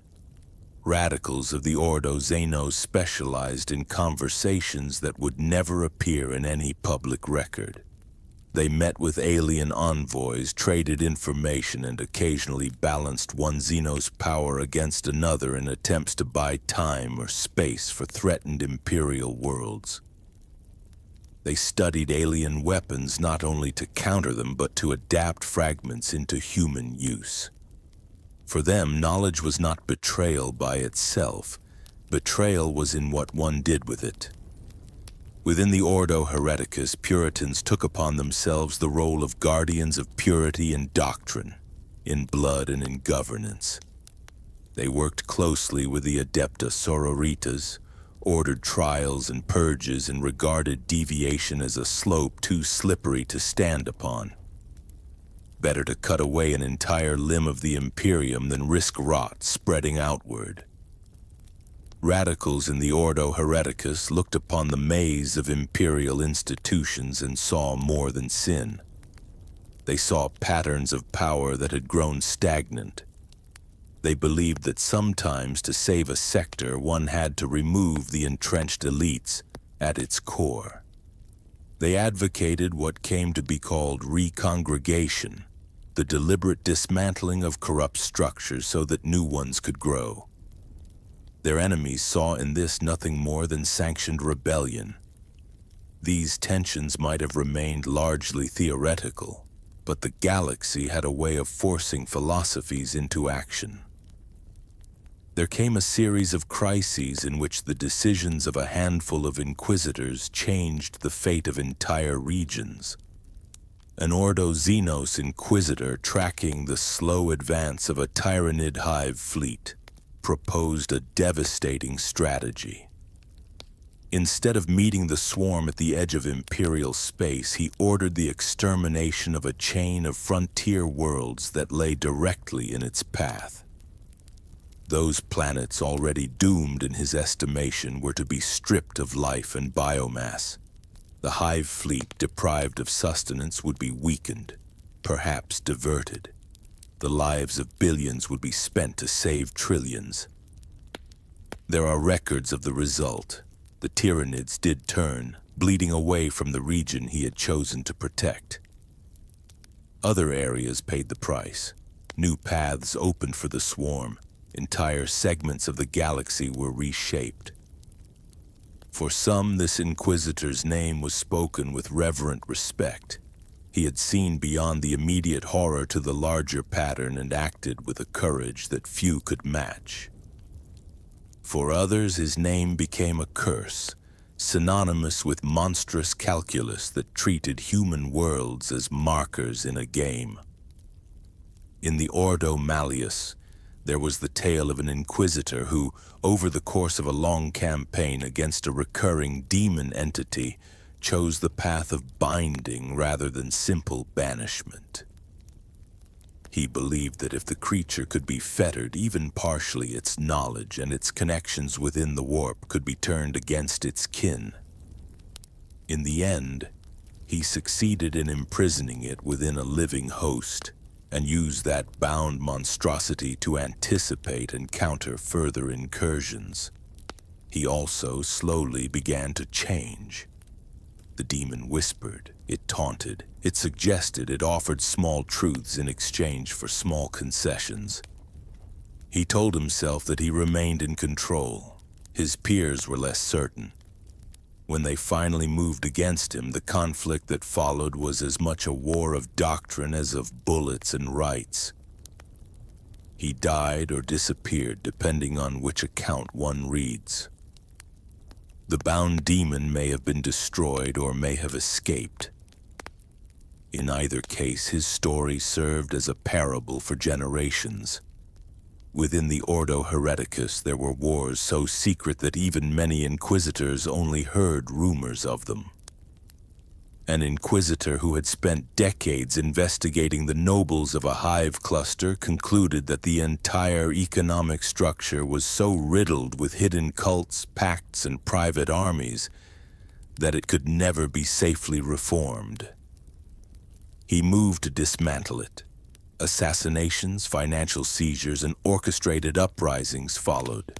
A: Radicals of the Ordo Xenos specialized in conversations that would never appear in any public record. They met with alien envoys, traded information, and occasionally balanced one Xenos power against another in attempts to buy time or space for threatened Imperial worlds. They studied alien weapons not only to counter them, but to adapt fragments into human use. For them, knowledge was not betrayal by itself. Betrayal was in what one did with it. Within the Ordo Hereticus, Puritans took upon themselves the role of guardians of purity and doctrine, in blood and in governance. They worked closely with the Adepta Sororitas, ordered trials and purges, and regarded deviation as a slope too slippery to stand upon. Better to cut away an entire limb of the Imperium than risk rot spreading outward. Radicals in the Ordo Hereticus looked upon the maze of imperial institutions and saw more than sin. They saw patterns of power that had grown stagnant. They believed that sometimes to save a sector, one had to remove the entrenched elites at its core. They advocated what came to be called recongregation, the deliberate dismantling of corrupt structures so that new ones could grow. Their enemies saw in this nothing more than sanctioned rebellion. These tensions might have remained largely theoretical, but the galaxy had a way of forcing philosophies into action. There came a series of crises in which the decisions of a handful of inquisitors changed the fate of entire regions. An Ordo Xenos inquisitor tracking the slow advance of a Tyranid hive fleet proposed a devastating strategy. Instead of meeting the swarm at the edge of Imperial space, he ordered the extermination of a chain of frontier worlds that lay directly in its path. Those planets, already doomed in his estimation, were to be stripped of life and biomass. The hive fleet, deprived of sustenance, would be weakened, perhaps diverted. The lives of billions would be spent to save trillions. There are records of the result. The Tyranids did turn, bleeding away from the region he had chosen to protect. Other areas paid the price. New paths opened for the swarm. Entire segments of the galaxy were reshaped. For some, this Inquisitor's name was spoken with reverent respect. He had seen beyond the immediate horror to the larger pattern and acted with a courage that few could match. For others, his name became a curse, synonymous with monstrous calculus that treated human worlds as markers in a game. In the Ordo Malleus, there was the tale of an inquisitor who, over the course of a long campaign against a recurring demon entity, chose the path of binding rather than simple banishment. He believed that if the creature could be fettered, even partially, its knowledge and its connections within the warp could be turned against its kin. In the end, he succeeded in imprisoning it within a living host, and used that bound monstrosity to anticipate and counter further incursions. He also slowly began to change. The demon whispered, it taunted, it suggested, it offered small truths in exchange for small concessions. He told himself that he remained in control. His peers were less certain. When they finally moved against him, the conflict that followed was as much a war of doctrine as of bullets and rights. He died or disappeared, depending on which account one reads. The bound demon may have been destroyed or may have escaped. In either case, his story served as a parable for generations. Within the Ordo Hereticus, there were wars so secret that even many inquisitors only heard rumors of them. An inquisitor who had spent decades investigating the nobles of a hive cluster concluded that the entire economic structure was so riddled with hidden cults, pacts, and private armies that it could never be safely reformed. He moved to dismantle it. Assassinations, financial seizures, and orchestrated uprisings followed.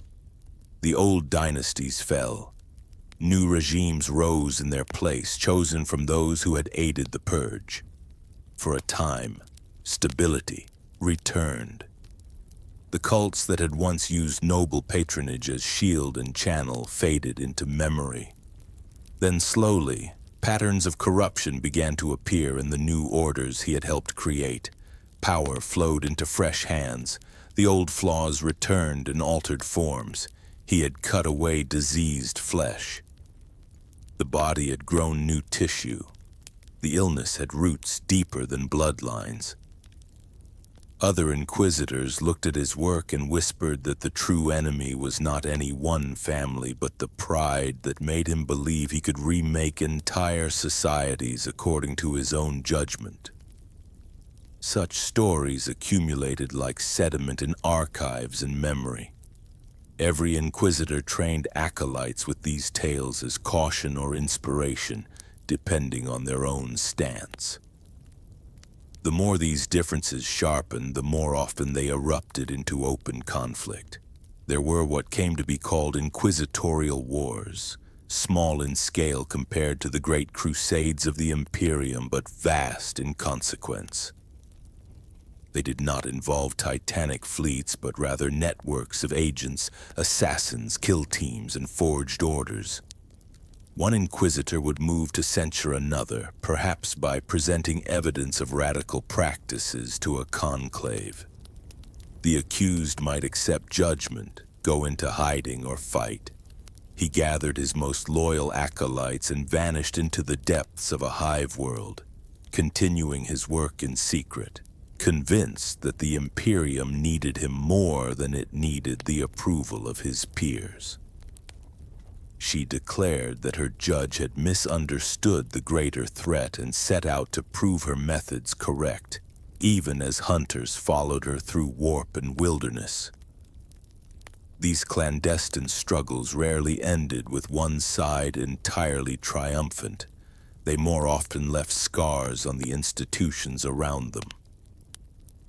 A: The old dynasties fell. New regimes rose in their place, chosen from those who had aided the purge. For a time, stability returned. The cults that had once used noble patronage as shield and channel faded into memory. Then slowly, patterns of corruption began to appear in the new orders he had helped create. Power flowed into fresh hands. The old flaws returned in altered forms. He had cut away diseased flesh. The body had grown new tissue. The illness had roots deeper than bloodlines. Other inquisitors looked at his work and whispered that the true enemy was not any one family, but the pride that made him believe he could remake entire societies according to his own judgment. Such stories accumulated like sediment in archives and memory. Every inquisitor trained acolytes with these tales as caution or inspiration, depending on their own stance. The more these differences sharpened, the more often they erupted into open conflict. There were what came to be called inquisitorial wars, small in scale compared to the great crusades of the Imperium, but vast in consequence. They did not involve titanic fleets, but rather networks of agents, assassins, kill teams, and forged orders. One inquisitor would move to censure another, perhaps by presenting evidence of radical practices to a conclave. The accused might accept judgment, go into hiding, or fight. He gathered his most loyal acolytes and vanished into the depths of a hive world, continuing his work in secret, convinced that the Imperium needed him more than it needed the approval of his peers. She declared that her judge had misunderstood the greater threat and set out to prove her methods correct, even as hunters followed her through warp and wilderness. These clandestine struggles rarely ended with one side entirely triumphant. They more often left scars on the institutions around them.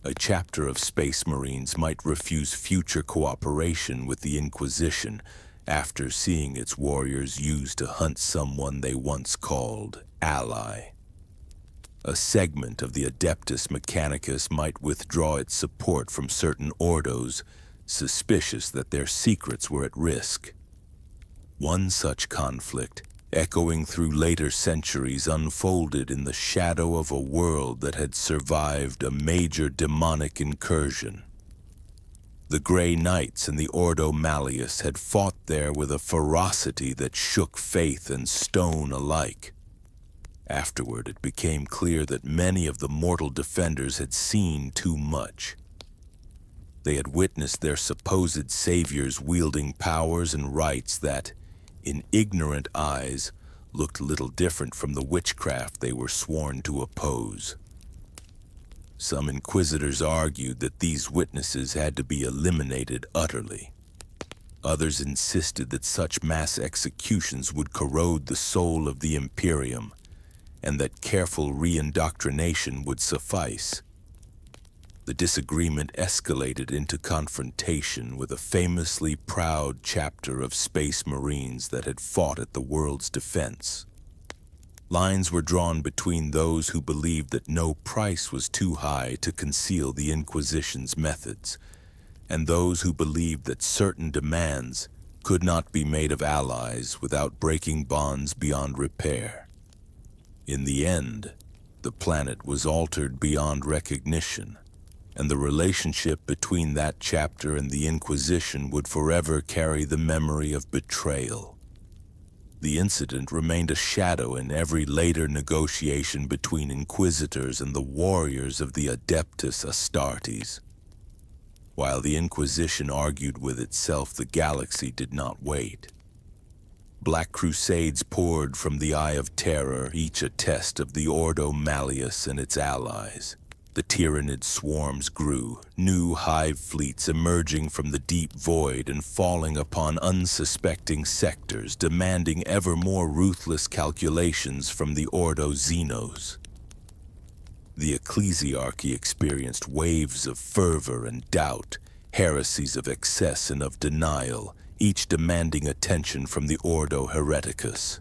A: A chapter of Space Marines might refuse future cooperation with the Inquisition after seeing its warriors used to hunt someone they once called ally. A segment of the Adeptus Mechanicus might withdraw its support from certain Ordos, suspicious that their secrets were at risk. One such conflict, echoing through later centuries, unfolded in the shadow of a world that had survived a major demonic incursion. The Grey Knights and the Ordo Malleus had fought there with a ferocity that shook faith and stone alike. Afterward, it became clear that many of the mortal defenders had seen too much. They had witnessed their supposed saviors wielding powers and rights that, in ignorant eyes, looked little different from the witchcraft they were sworn to oppose. Some inquisitors argued that these witnesses had to be eliminated utterly. Others insisted that such mass executions would corrode the soul of the Imperium, and that careful re-indoctrination would suffice. The disagreement escalated into confrontation with a famously proud chapter of Space Marines that had fought at the world's defense. Lines were drawn between those who believed that no price was too high to conceal the Inquisition's methods, and those who believed that certain demands could not be made of allies without breaking bonds beyond repair. In the end, the planet was altered beyond recognition, and the relationship between that chapter and the Inquisition would forever carry the memory of betrayal. The incident remained a shadow in every later negotiation between inquisitors and the warriors of the Adeptus Astartes. While the Inquisition argued with itself, the galaxy did not wait. Black crusades poured from the Eye of Terror, each a test of the Ordo Malleus and its allies. The tyrannid swarms grew, new hive fleets emerging from the deep void and falling upon unsuspecting sectors, demanding ever more ruthless calculations from the Ordo Xenos. The ecclesiarchy experienced waves of fervor and doubt, heresies of excess and of denial, each demanding attention from the Ordo Hereticus.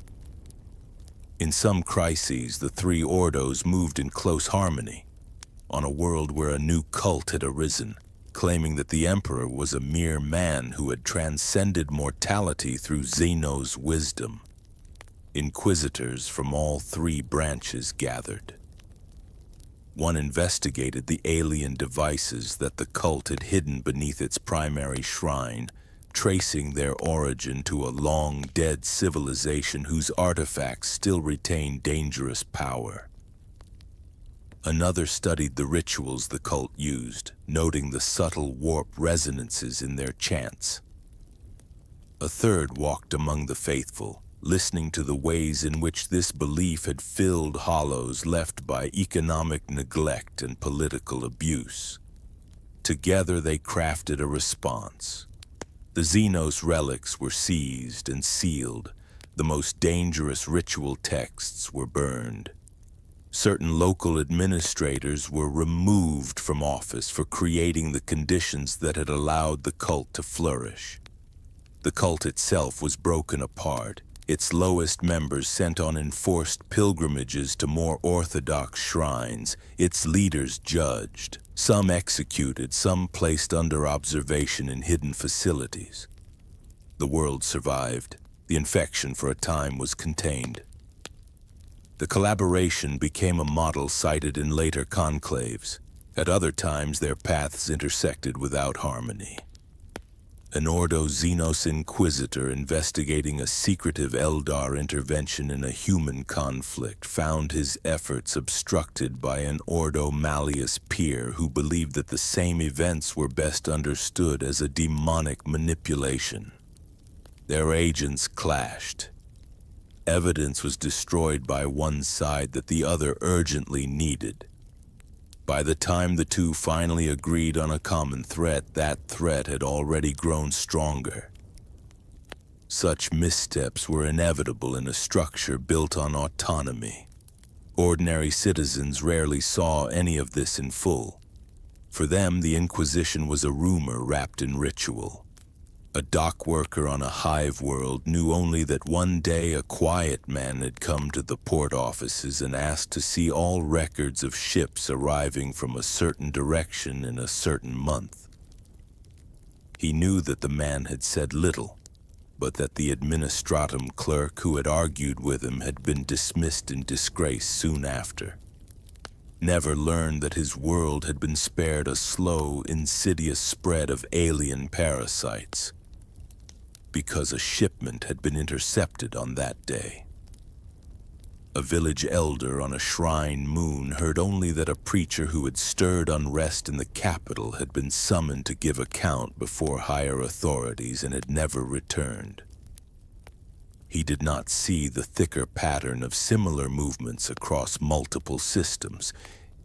A: In some crises, the three Ordos moved in close harmony, on a world where a new cult had arisen, claiming that the Emperor was a mere man who had transcended mortality through Xenos' wisdom. Inquisitors from all three branches gathered. One investigated the alien devices that the cult had hidden beneath its primary shrine, tracing their origin to a long-dead civilization whose artifacts still retain dangerous power. Another studied the rituals the cult used, noting the subtle warp resonances in their chants. A third walked among the faithful, listening to the ways in which this belief had filled hollows left by economic neglect and political abuse. Together they crafted a response. The Xenos relics were seized and sealed. The most dangerous ritual texts were burned. Certain local administrators were removed from office for creating the conditions that had allowed the cult to flourish. The cult itself was broken apart, its lowest members sent on enforced pilgrimages to more orthodox shrines, its leaders judged, some executed, some placed under observation in hidden facilities. The world survived. The infection for a time was contained. The collaboration became a model cited in later conclaves. At other times, their paths intersected without harmony. An Ordo Xenos inquisitor investigating a secretive Eldar intervention in a human conflict found his efforts obstructed by an Ordo Malleus peer who believed that the same events were best understood as a demonic manipulation. Their agents clashed. Evidence was destroyed by one side that the other urgently needed. By the time the two finally agreed on a common threat, that threat had already grown stronger. Such missteps were inevitable in a structure built on autonomy. Ordinary citizens rarely saw any of this in full. For them, the Inquisition was a rumor wrapped in ritual. A dock worker on a hive world knew only that one day a quiet man had come to the port offices and asked to see all records of ships arriving from a certain direction in a certain month. He knew that the man had said little, but that the administratum clerk who had argued with him had been dismissed in disgrace soon after. Never learned that his world had been spared a slow, insidious spread of alien parasites, because a shipment had been intercepted on that day. A village elder on a shrine moon heard only that a preacher who had stirred unrest in the capital had been summoned to give account before higher authorities and had never returned. He did not see the thicker pattern of similar movements across multiple systems,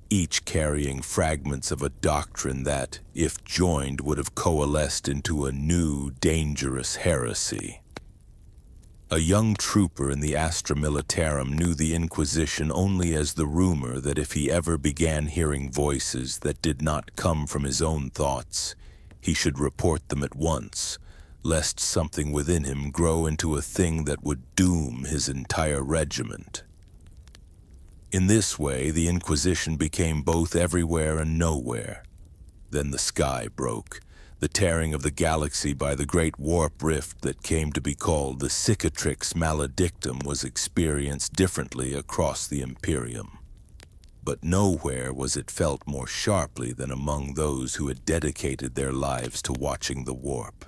A: each carrying fragments of a doctrine that, if joined, would have coalesced into a new, dangerous heresy. A young trooper in the Astra Militarum knew the Inquisition only as the rumor that if he ever began hearing voices that did not come from his own thoughts, he should report them at once, lest something within him grow into a thing that would doom his entire regiment. In this way, the Inquisition became both everywhere and nowhere. Then the sky broke, the tearing of the galaxy by the great warp rift that came to be called the Cicatrix Maledictum was experienced differently across the Imperium. But nowhere was it felt more sharply than among those who had dedicated their lives to watching the warp.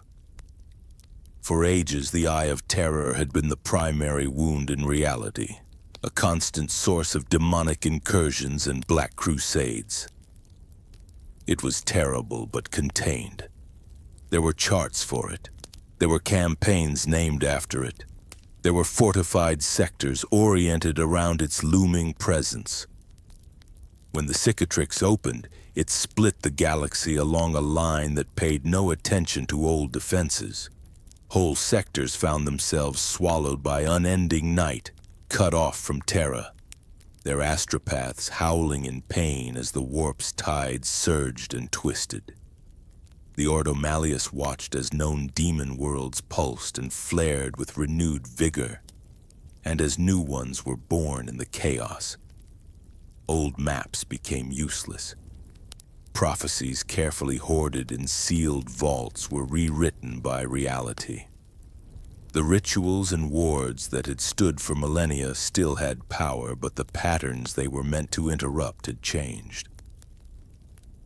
A: For ages, the Eye of Terror had been the primary wound in reality, a constant source of demonic incursions and black crusades. It was terrible but contained. There were charts for it. There were campaigns named after it. There were fortified sectors oriented around its looming presence. When the cicatrix opened, it split the galaxy along a line that paid no attention to old defenses. Whole sectors found themselves swallowed by unending night, cut off from Terra, their astropaths howling in pain as the warp's tides surged and twisted. The Ordo Malleus watched as known demon worlds pulsed and flared with renewed vigor, and as new ones were born in the chaos. Old maps became useless. Prophecies carefully hoarded in sealed vaults were rewritten by reality. The rituals and wards that had stood for millennia still had power, but the patterns they were meant to interrupt had changed.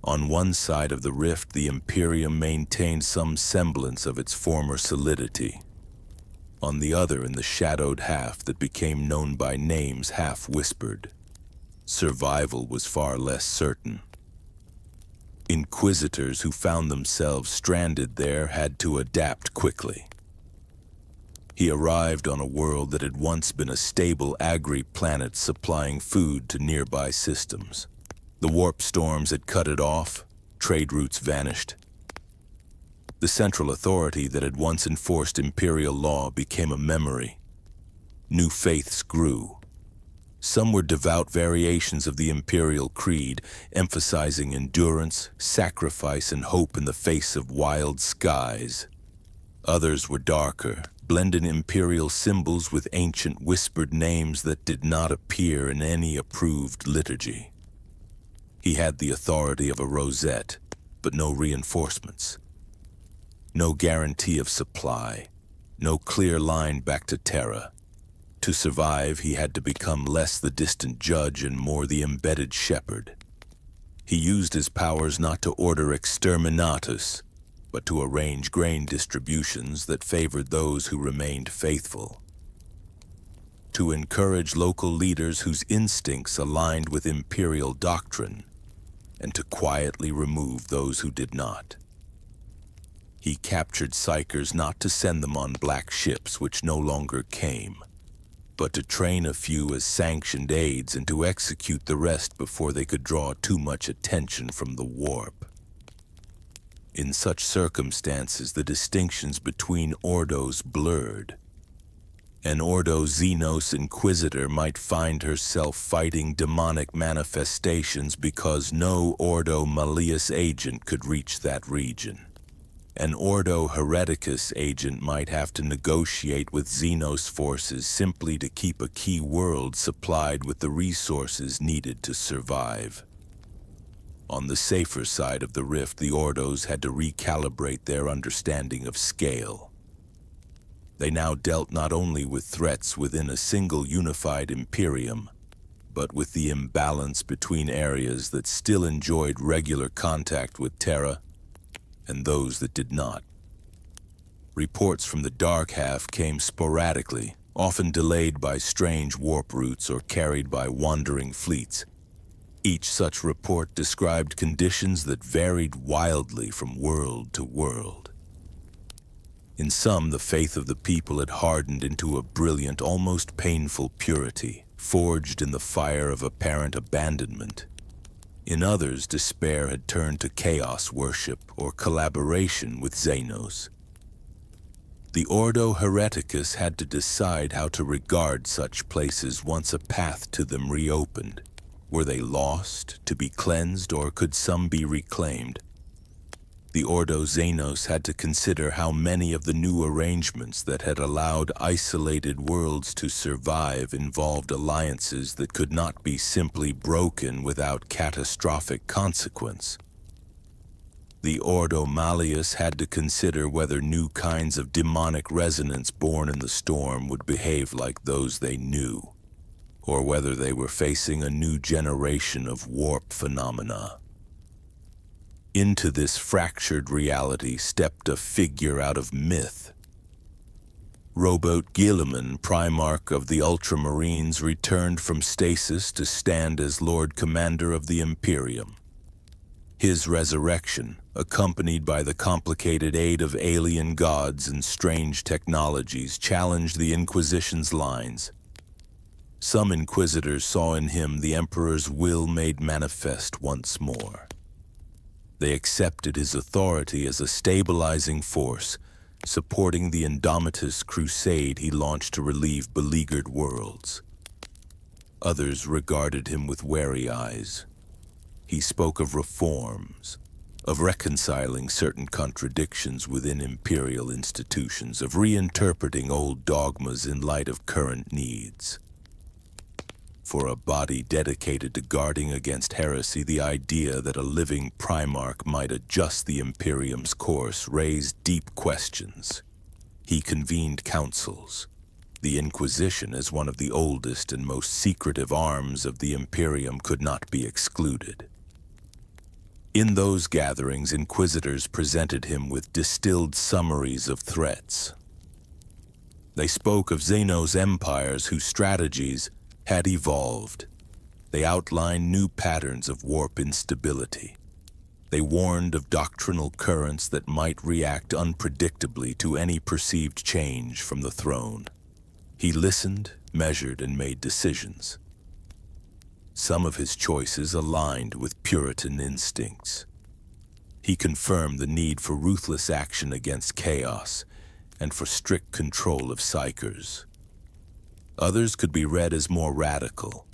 A: On one side of the rift, the Imperium maintained some semblance of its former solidity. On the other, in the shadowed half that became known by names half-whispered, survival was far less certain. Inquisitors who found themselves stranded there had to adapt quickly. He arrived on a world that had once been a stable agri-planet supplying food to nearby systems. The warp storms had cut it off, trade routes vanished. The central authority that had once enforced imperial law became a memory. New faiths grew. Some were devout variations of the imperial creed, emphasizing endurance, sacrifice, and hope in the face of wild skies. Others were darker, blended imperial symbols with ancient whispered names that did not appear in any approved liturgy. He had the authority of a rosette, but no reinforcements. No guarantee of supply, no clear line back to Terra. To survive, he had to become less the distant judge and more the embedded shepherd. He used his powers not to order exterminatus, but to arrange grain distributions that favored those who remained faithful. To encourage local leaders whose instincts aligned with imperial doctrine, and to quietly remove those who did not. He captured psychers not to send them on black ships which no longer came, but to train a few as sanctioned aides and to execute the rest before they could draw too much attention from the warp. In such circumstances, the distinctions between Ordos blurred. An Ordo Xenos inquisitor might find herself fighting demonic manifestations because no Ordo Malleus agent could reach that region. An Ordo Hereticus agent might have to negotiate with Xenos forces simply to keep a key world supplied with the resources needed to survive. On the safer side of the rift, the Ordos had to recalibrate their understanding of scale. They now dealt not only with threats within a single unified Imperium, but with the imbalance between areas that still enjoyed regular contact with Terra and those that did not. Reports from the dark half came sporadically, often delayed by strange warp routes or carried by wandering fleets. Each such report described conditions that varied wildly from world to world. In some, the faith of the people had hardened into a brilliant, almost painful purity, forged in the fire of apparent abandonment. In others, despair had turned to chaos worship or collaboration with Xenos. The Ordo Hereticus had to decide how to regard such places once a path to them reopened. Were they lost, to be cleansed, or could some be reclaimed? The Ordo Xenos had to consider how many of the new arrangements that had allowed isolated worlds to survive involved alliances that could not be simply broken without catastrophic consequence. The Ordo Malleus had to consider whether new kinds of demonic resonance born in the storm would behave like those they knew, or whether they were facing a new generation of warp phenomena. Into this fractured reality stepped a figure out of myth. Rowboat Guilliman, Primarch of the Ultramarines, returned from stasis to stand as Lord Commander of the Imperium. His resurrection, accompanied by the complicated aid of alien gods and strange technologies, challenged the Inquisition's lines. Some inquisitors saw in him the Emperor's will made manifest once more. They accepted his authority as a stabilizing force, supporting the indomitous crusade he launched to relieve beleaguered worlds. Others regarded him with wary eyes. He spoke of reforms, of reconciling certain contradictions within imperial institutions, of reinterpreting old dogmas in light of current needs. For a body dedicated to guarding against heresy, the idea that a living Primarch might adjust the Imperium's course raised deep questions. He convened councils. The Inquisition, as one of the oldest and most secretive arms of the Imperium, could not be excluded. In those gatherings, inquisitors presented him with distilled summaries of threats. They spoke of Xenos empires whose strategies had evolved. They outlined new patterns of warp instability. They warned of doctrinal currents that might react unpredictably to any perceived change from the throne. He listened, measured, and made decisions. Some of his choices aligned with puritan instincts. He confirmed the need for ruthless action against chaos and for strict control of psychers. Others could be read as more radical.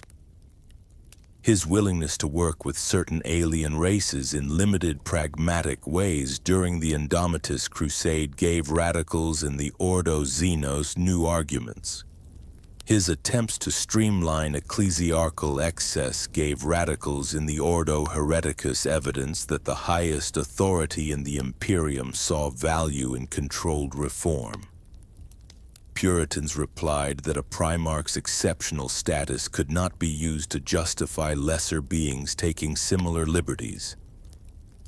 A: His willingness to work with certain alien races in limited pragmatic ways during the Indomitus Crusade gave radicals in the Ordo Xenos new arguments. His attempts to streamline ecclesiarchal excess gave radicals in the Ordo Hereticus evidence that the highest authority in the Imperium saw value in controlled reform. Puritans replied that a Primarch's exceptional status could not be used to justify lesser beings taking similar liberties.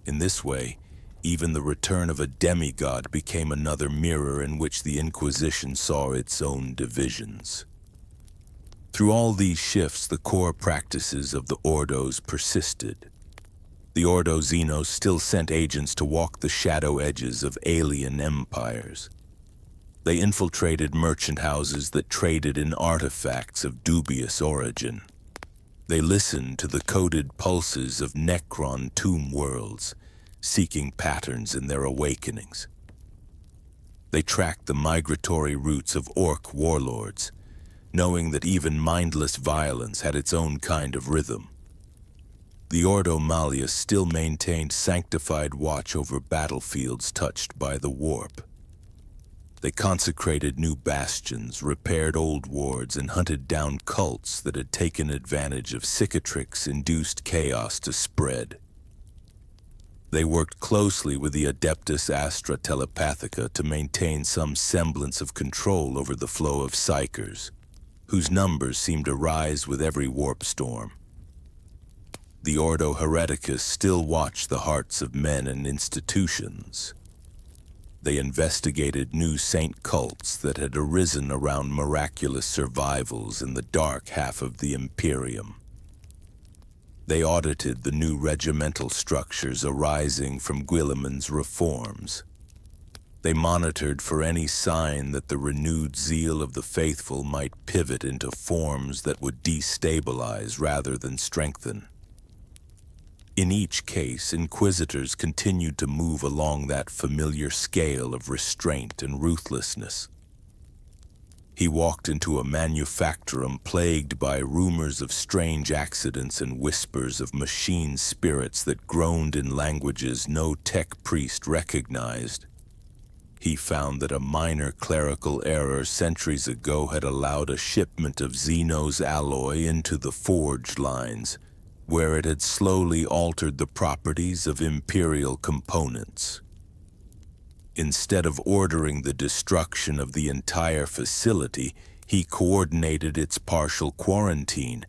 A: In this way, even the return of a demigod became another mirror in which the Inquisition saw its own divisions. Through all these shifts, the core practices of the Ordos persisted. The Ordo Xenos still sent agents to walk the shadow edges of alien empires. They infiltrated merchant houses that traded in artifacts of dubious origin. They listened to the coded pulses of Necron tomb worlds, seeking patterns in their awakenings. They tracked the migratory routes of Orc warlords, knowing that even mindless violence had its own kind of rhythm. The Ordo Malleus still maintained sanctified watch over battlefields touched by the warp. They consecrated new bastions, repaired old wards, and hunted down cults that had taken advantage of cicatrix-induced chaos to spread. They worked closely with the Adeptus Astra Telepathica to maintain some semblance of control over the flow of psychers, whose numbers seemed to rise with every warp storm. The Ordo Hereticus still watched the hearts of men and institutions. They investigated new saint cults that had arisen around miraculous survivals in the dark half of the Imperium. They audited the new regimental structures arising from Guilliman's reforms. They monitored for any sign that the renewed zeal of the faithful might pivot into forms that would destabilize rather than strengthen. In each case, inquisitors continued to move along that familiar scale of restraint and ruthlessness. He walked into a manufactorum plagued by rumors of strange accidents and whispers of machine spirits that groaned in languages no tech priest recognized. He found that a minor clerical error centuries ago had allowed a shipment of Xenos alloy into the forge lines, where it had slowly altered the properties of Imperial components. Instead of ordering the destruction of the entire facility, he coordinated its partial quarantine,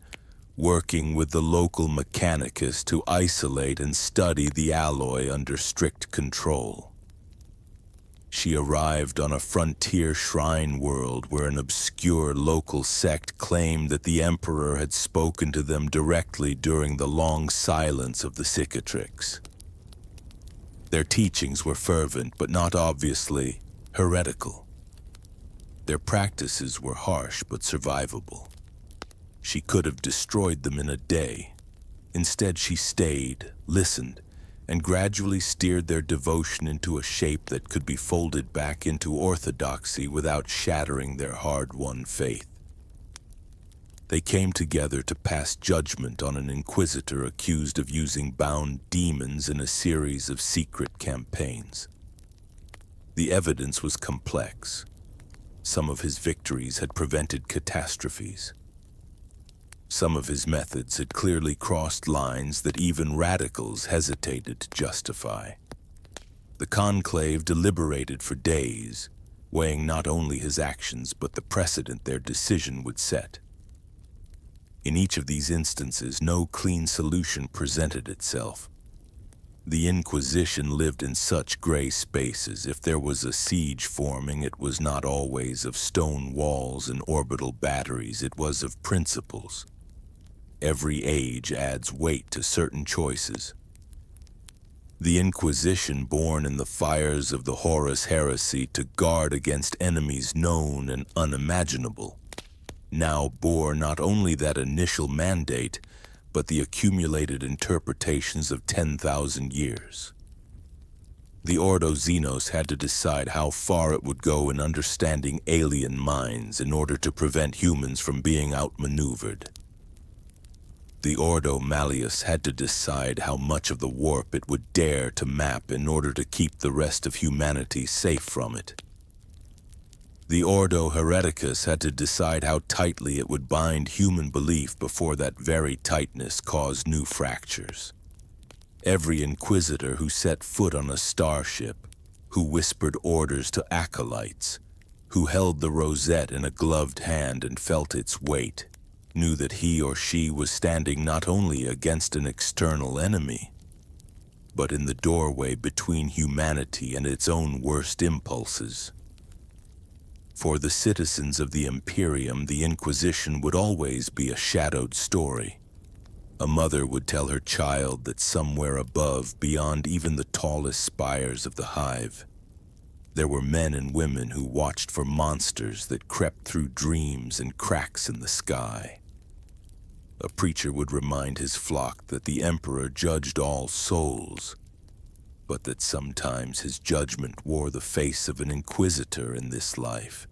A: working with the local mechanicus to isolate and study the alloy under strict control. She arrived on a frontier shrine world where an obscure local sect claimed that the Emperor had spoken to them directly during the long silence of the cicatrix. Their teachings were fervent but not obviously heretical. Their practices were harsh but survivable. She could have destroyed them in a day. Instead, she stayed, listened, and gradually steered their devotion into a shape that could be folded back into orthodoxy without shattering their hard-won faith. They came together to pass judgment on an inquisitor accused of using bound demons in a series of secret campaigns. The evidence was complex. Some of his victories had prevented catastrophes. Some of his methods had clearly crossed lines that even radicals hesitated to justify. The conclave deliberated for days, weighing not only his actions but the precedent their decision would set. In each of these instances, no clean solution presented itself. The Inquisition lived in such gray spaces. If there was a siege forming, it was not always of stone walls and orbital batteries, it was of principles. Every age adds weight to certain choices. The Inquisition, born in the fires of the Horus heresy to guard against enemies known and unimaginable, now bore not only that initial mandate, but the accumulated interpretations of 10,000 years. The Ordo Xenos had to decide how far it would go in understanding alien minds in order to prevent humans from being outmaneuvered. The Ordo Malleus had to decide how much of the warp it would dare to map in order to keep the rest of humanity safe from it. The Ordo Hereticus had to decide how tightly it would bind human belief before that very tightness caused new fractures. Every inquisitor who set foot on a starship, who whispered orders to acolytes, who held the rosette in a gloved hand and felt its weight, knew that he or she was standing not only against an external enemy, but in the doorway between humanity and its own worst impulses. For the citizens of the Imperium, the Inquisition would always be a shadowed story. A mother would tell her child that somewhere above, beyond even the tallest spires of the hive, there were men and women who watched for monsters that crept through dreams and cracks in the sky. A preacher would remind his flock that the Emperor judged all souls, but that sometimes his judgment wore the face of an inquisitor in this life.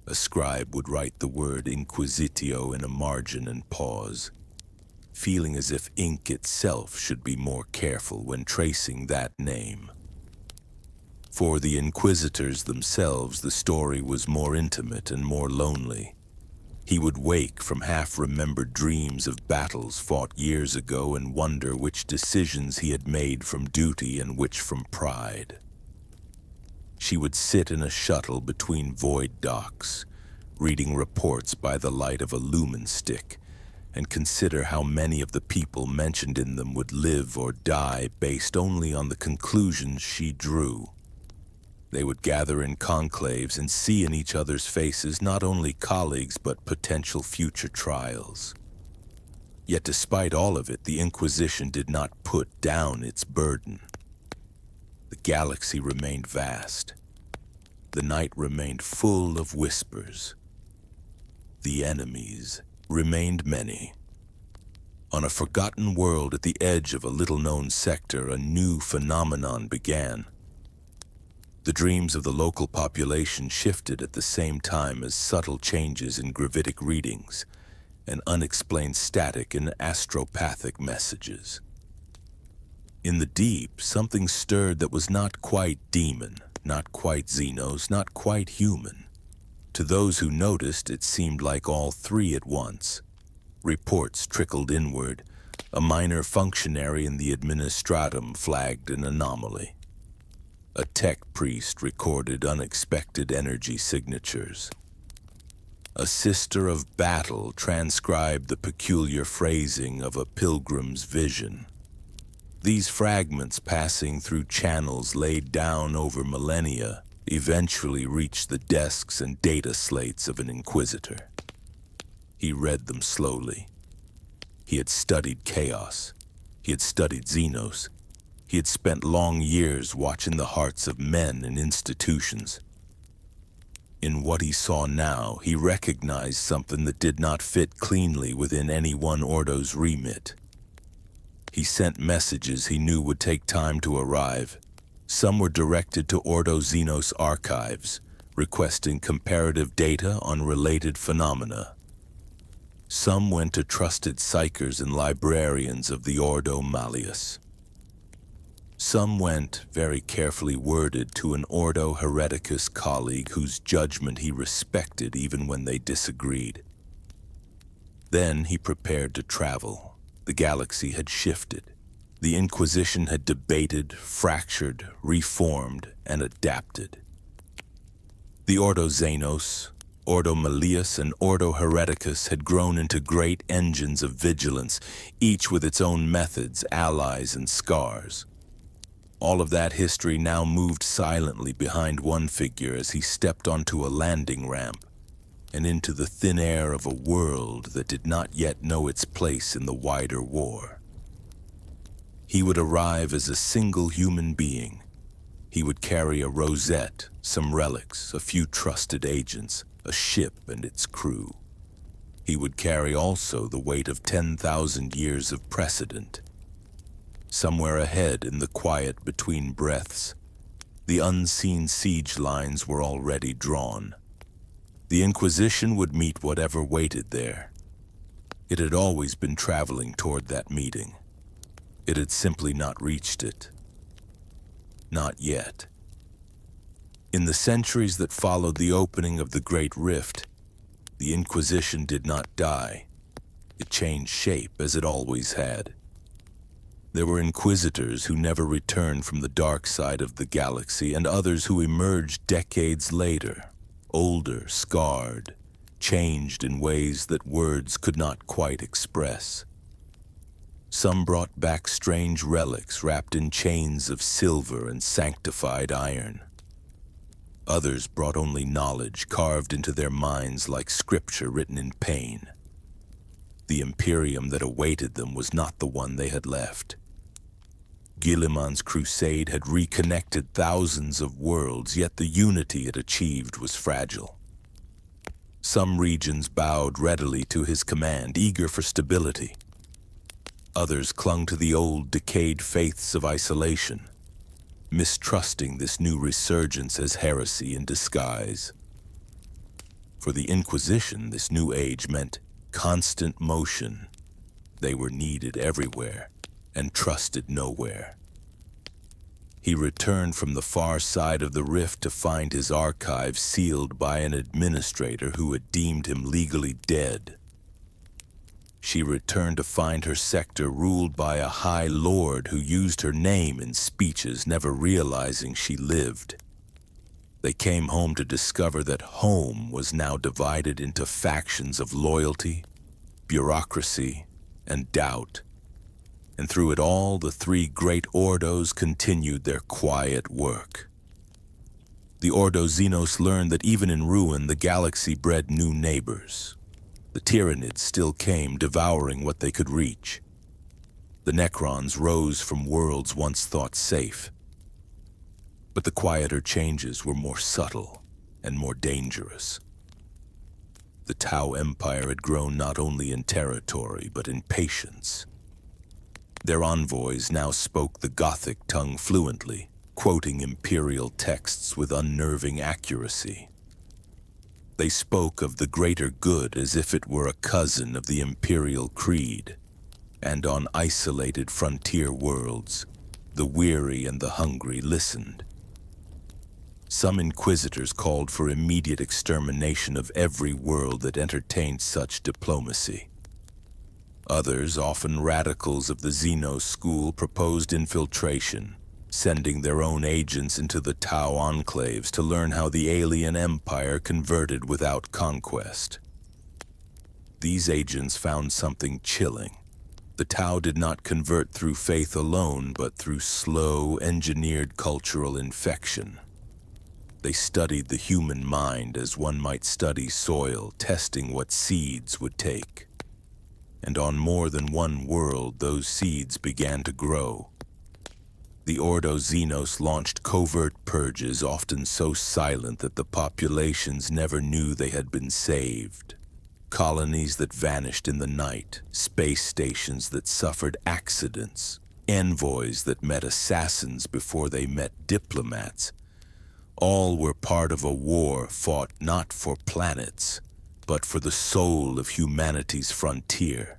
A: A scribe would write the word inquisitio in a margin and pause, feeling as if ink itself should be more careful when tracing that name. For the inquisitors themselves, the story was more intimate and more lonely. He would wake from half-remembered dreams of battles fought years ago and wonder which decisions he had made from duty and which from pride. She would sit in a shuttle between void docks, reading reports by the light of a lumen stick, and consider how many of the people mentioned in them would live or die based only on the conclusions she drew. They would gather in conclaves and see in each other's faces not only colleagues but potential future trials. Yet despite all of it, the Inquisition did not put down its burden. The galaxy remained vast. The night remained full of whispers. The enemies remained many. On a forgotten world at the edge of a little-known sector, a new phenomenon began. The dreams of the local population shifted at the same time as subtle changes in gravitic readings and unexplained static in astropathic messages. In the deep, something stirred that was not quite demon, not quite Xenos, not quite human. To those who noticed, it seemed like all three at once. Reports trickled inward. A minor functionary in the administratum flagged an anomaly. A tech priest recorded unexpected energy signatures. A sister of battle transcribed the peculiar phrasing of a pilgrim's vision. These fragments, passing through channels laid down over millennia, eventually reached the desks and data slates of an inquisitor. He read them slowly. He had studied chaos. He had studied Xenos. He had spent long years watching the hearts of men and institutions. In what he saw now, he recognized something that did not fit cleanly within any one Ordo's remit. He sent messages he knew would take time to arrive. Some were directed to Ordo Xenos archives, requesting comparative data on related phenomena. Some went to trusted psychers and librarians of the Ordo Malleus. Some went, very carefully worded, to an Ordo Hereticus colleague whose judgment he respected even when they disagreed. Then he prepared to travel. The galaxy had shifted. The Inquisition had debated, fractured, reformed, and adapted. The Ordo Xenos, Ordo Malleus, and Ordo Hereticus had grown into great engines of vigilance, each with its own methods, allies, and scars. All of that history now moved silently behind one figure as he stepped onto a landing ramp and into the thin air of a world that did not yet know its place in the wider war. He would arrive as a single human being. He would carry a rosette, some relics, a few trusted agents, a ship and its crew. He would carry also the weight of 10,000 years of precedent. Somewhere ahead in the quiet between breaths, the unseen siege lines were already drawn. The Inquisition would meet whatever waited there. It had always been traveling toward that meeting. It had simply not reached it. Not yet. In the centuries that followed the opening of the Great Rift, the Inquisition did not die. It changed shape as it always had. There were inquisitors who never returned from the dark side of the galaxy, and others who emerged decades later, older, scarred, changed in ways that words could not quite express. Some brought back strange relics wrapped in chains of silver and sanctified iron. Others brought only knowledge carved into their minds like scripture written in pain. The Imperium that awaited them was not the one they had left. Guilliman's crusade had reconnected thousands of worlds, yet the unity it achieved was fragile. Some regions bowed readily to his command, eager for stability. Others clung to the old, decayed faiths of isolation, mistrusting this new resurgence as heresy in disguise. For the Inquisition, this new age meant constant motion. They were needed everywhere and trusted nowhere. He returned from the far side of the rift to find his archive sealed by an administrator who had deemed him legally dead. She returned to find her sector ruled by a high lord who used her name in speeches, never realizing she lived. They came home to discover that home was now divided into factions of loyalty, bureaucracy, and doubt. And through it all, the three great Ordos continued their quiet work. The Ordo Xenos learned that even in ruin, the galaxy bred new neighbors. The Tyranids still came, devouring what they could reach. The Necrons rose from worlds once thought safe. But the quieter changes were more subtle and more dangerous. The Tau Empire had grown not only in territory, but in patience. Their envoys now spoke the Gothic tongue fluently, quoting imperial texts with unnerving accuracy. They spoke of the greater good as if it were a cousin of the imperial creed, and on isolated frontier worlds, the weary and the hungry listened. Some inquisitors called for immediate extermination of every world that entertained such diplomacy. Others, often radicals of the Xenos school, proposed infiltration, sending their own agents into the Tau enclaves to learn how the alien empire converted without conquest. These agents found something chilling. The Tau did not convert through faith alone, but through slow, engineered cultural infection. They studied the human mind as one might study soil, testing what seeds would take. And on more than one world, those seeds began to grow. The Ordo Xenos launched covert purges, often so silent that the populations never knew they had been saved. Colonies that vanished in the night, space stations that suffered accidents, envoys that met assassins before they met diplomats. All were part of a war fought not for planets, but for the soul of humanity's frontier.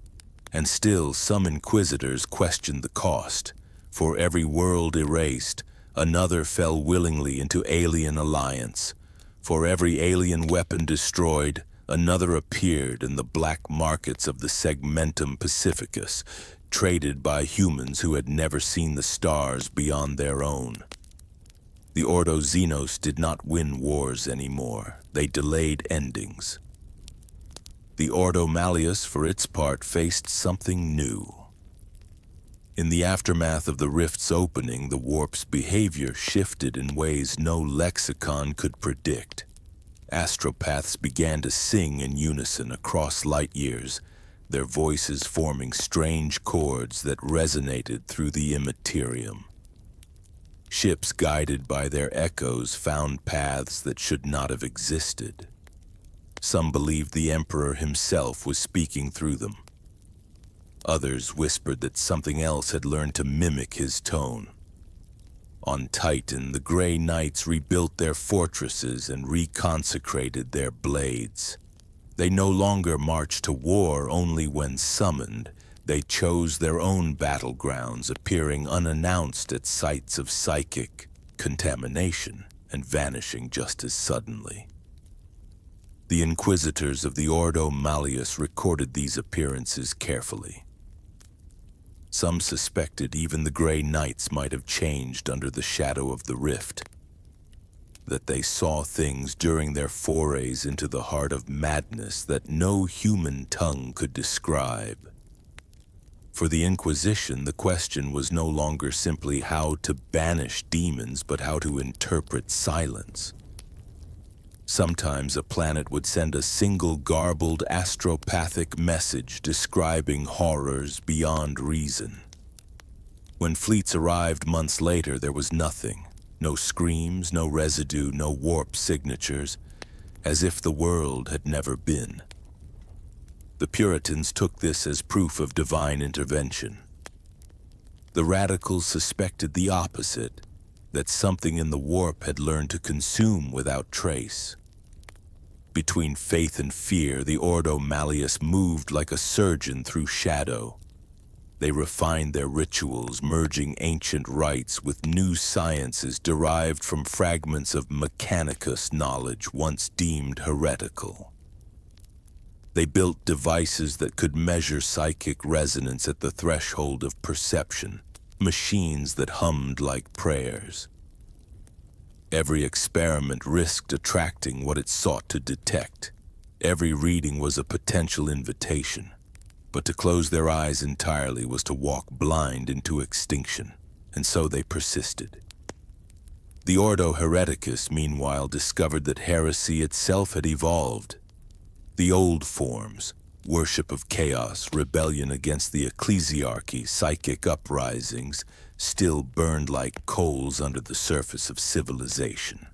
A: And still, some inquisitors questioned the cost. For every world erased, another fell willingly into alien alliance. For every alien weapon destroyed, another appeared in the black markets of the Segmentum Pacificus, traded by humans who had never seen the stars beyond their own. The Ordo Xenos did not win wars anymore. They delayed endings. The Ordo Malleus, for its part, faced something new. In the aftermath of the rift's opening, the warp's behavior shifted in ways no lexicon could predict. Astropaths began to sing in unison across light years, their voices forming strange chords that resonated through the Imperium. Ships guided by their echoes found paths that should not have existed. Some believed the Emperor himself was speaking through them. Others whispered that something else had learned to mimic his tone. On Titan, the Grey Knights rebuilt their fortresses and reconsecrated their blades. They no longer marched to war only when summoned. They chose their own battlegrounds, appearing unannounced at sites of psychic contamination and vanishing just as suddenly. The inquisitors of the Ordo Malleus recorded these appearances carefully. Some suspected even the Grey Knights might have changed under the shadow of the rift, that they saw things during their forays into the heart of madness that no human tongue could describe. For the Inquisition, the question was no longer simply how to banish demons, but how to interpret silence. Sometimes a planet would send a single garbled astropathic message describing horrors beyond reason. When fleets arrived months later, there was nothing. No screams, no residue, no warp signatures, as if the world had never been. The Puritans took this as proof of divine intervention. The radicals suspected the opposite, that something in the warp had learned to consume without trace. Between faith and fear, the Ordo Malleus moved like a surgeon through shadow. They refined their rituals, merging ancient rites with new sciences derived from fragments of mechanicus knowledge once deemed heretical. They built devices that could measure psychic resonance at the threshold of perception, machines that hummed like prayers. Every experiment risked attracting what it sought to detect. Every reading was a potential invitation. But to close their eyes entirely was to walk blind into extinction, and so they persisted. The Ordo Hereticus, meanwhile, discovered that heresy itself had evolved. The old forms, worship of chaos, rebellion against the ecclesiarchy, psychic uprisings, still burned like coals under the surface of civilization.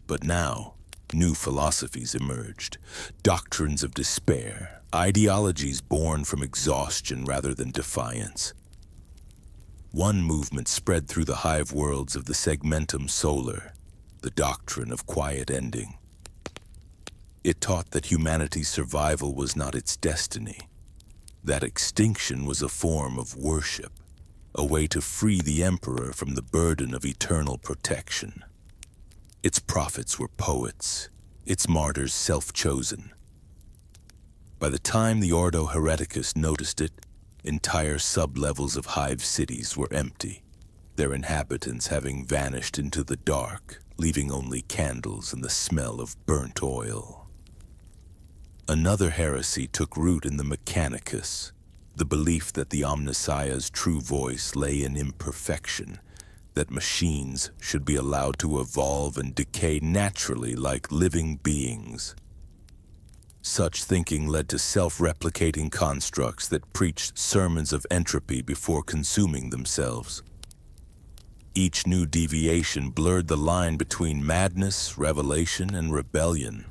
A: But now, new philosophies emerged, doctrines of despair, ideologies born from exhaustion rather than defiance. One movement spread through the hive worlds of the Segmentum Solar, the doctrine of quiet ending. It taught that humanity's survival was not its destiny, that extinction was a form of worship, a way to free the Emperor from the burden of eternal protection. Its prophets were poets, its martyrs self-chosen. By the time the Ordo Hereticus noticed it, entire sub-levels of hive cities were empty, their inhabitants having vanished into the dark, leaving only candles and the smell of burnt oil. Another heresy took root in the Mechanicus, the belief that the Omnissiah's true voice lay in imperfection, that machines should be allowed to evolve and decay naturally like living beings. Such thinking led to self-replicating constructs that preached sermons of entropy before consuming themselves. Each new deviation blurred the line between madness, revelation, and rebellion.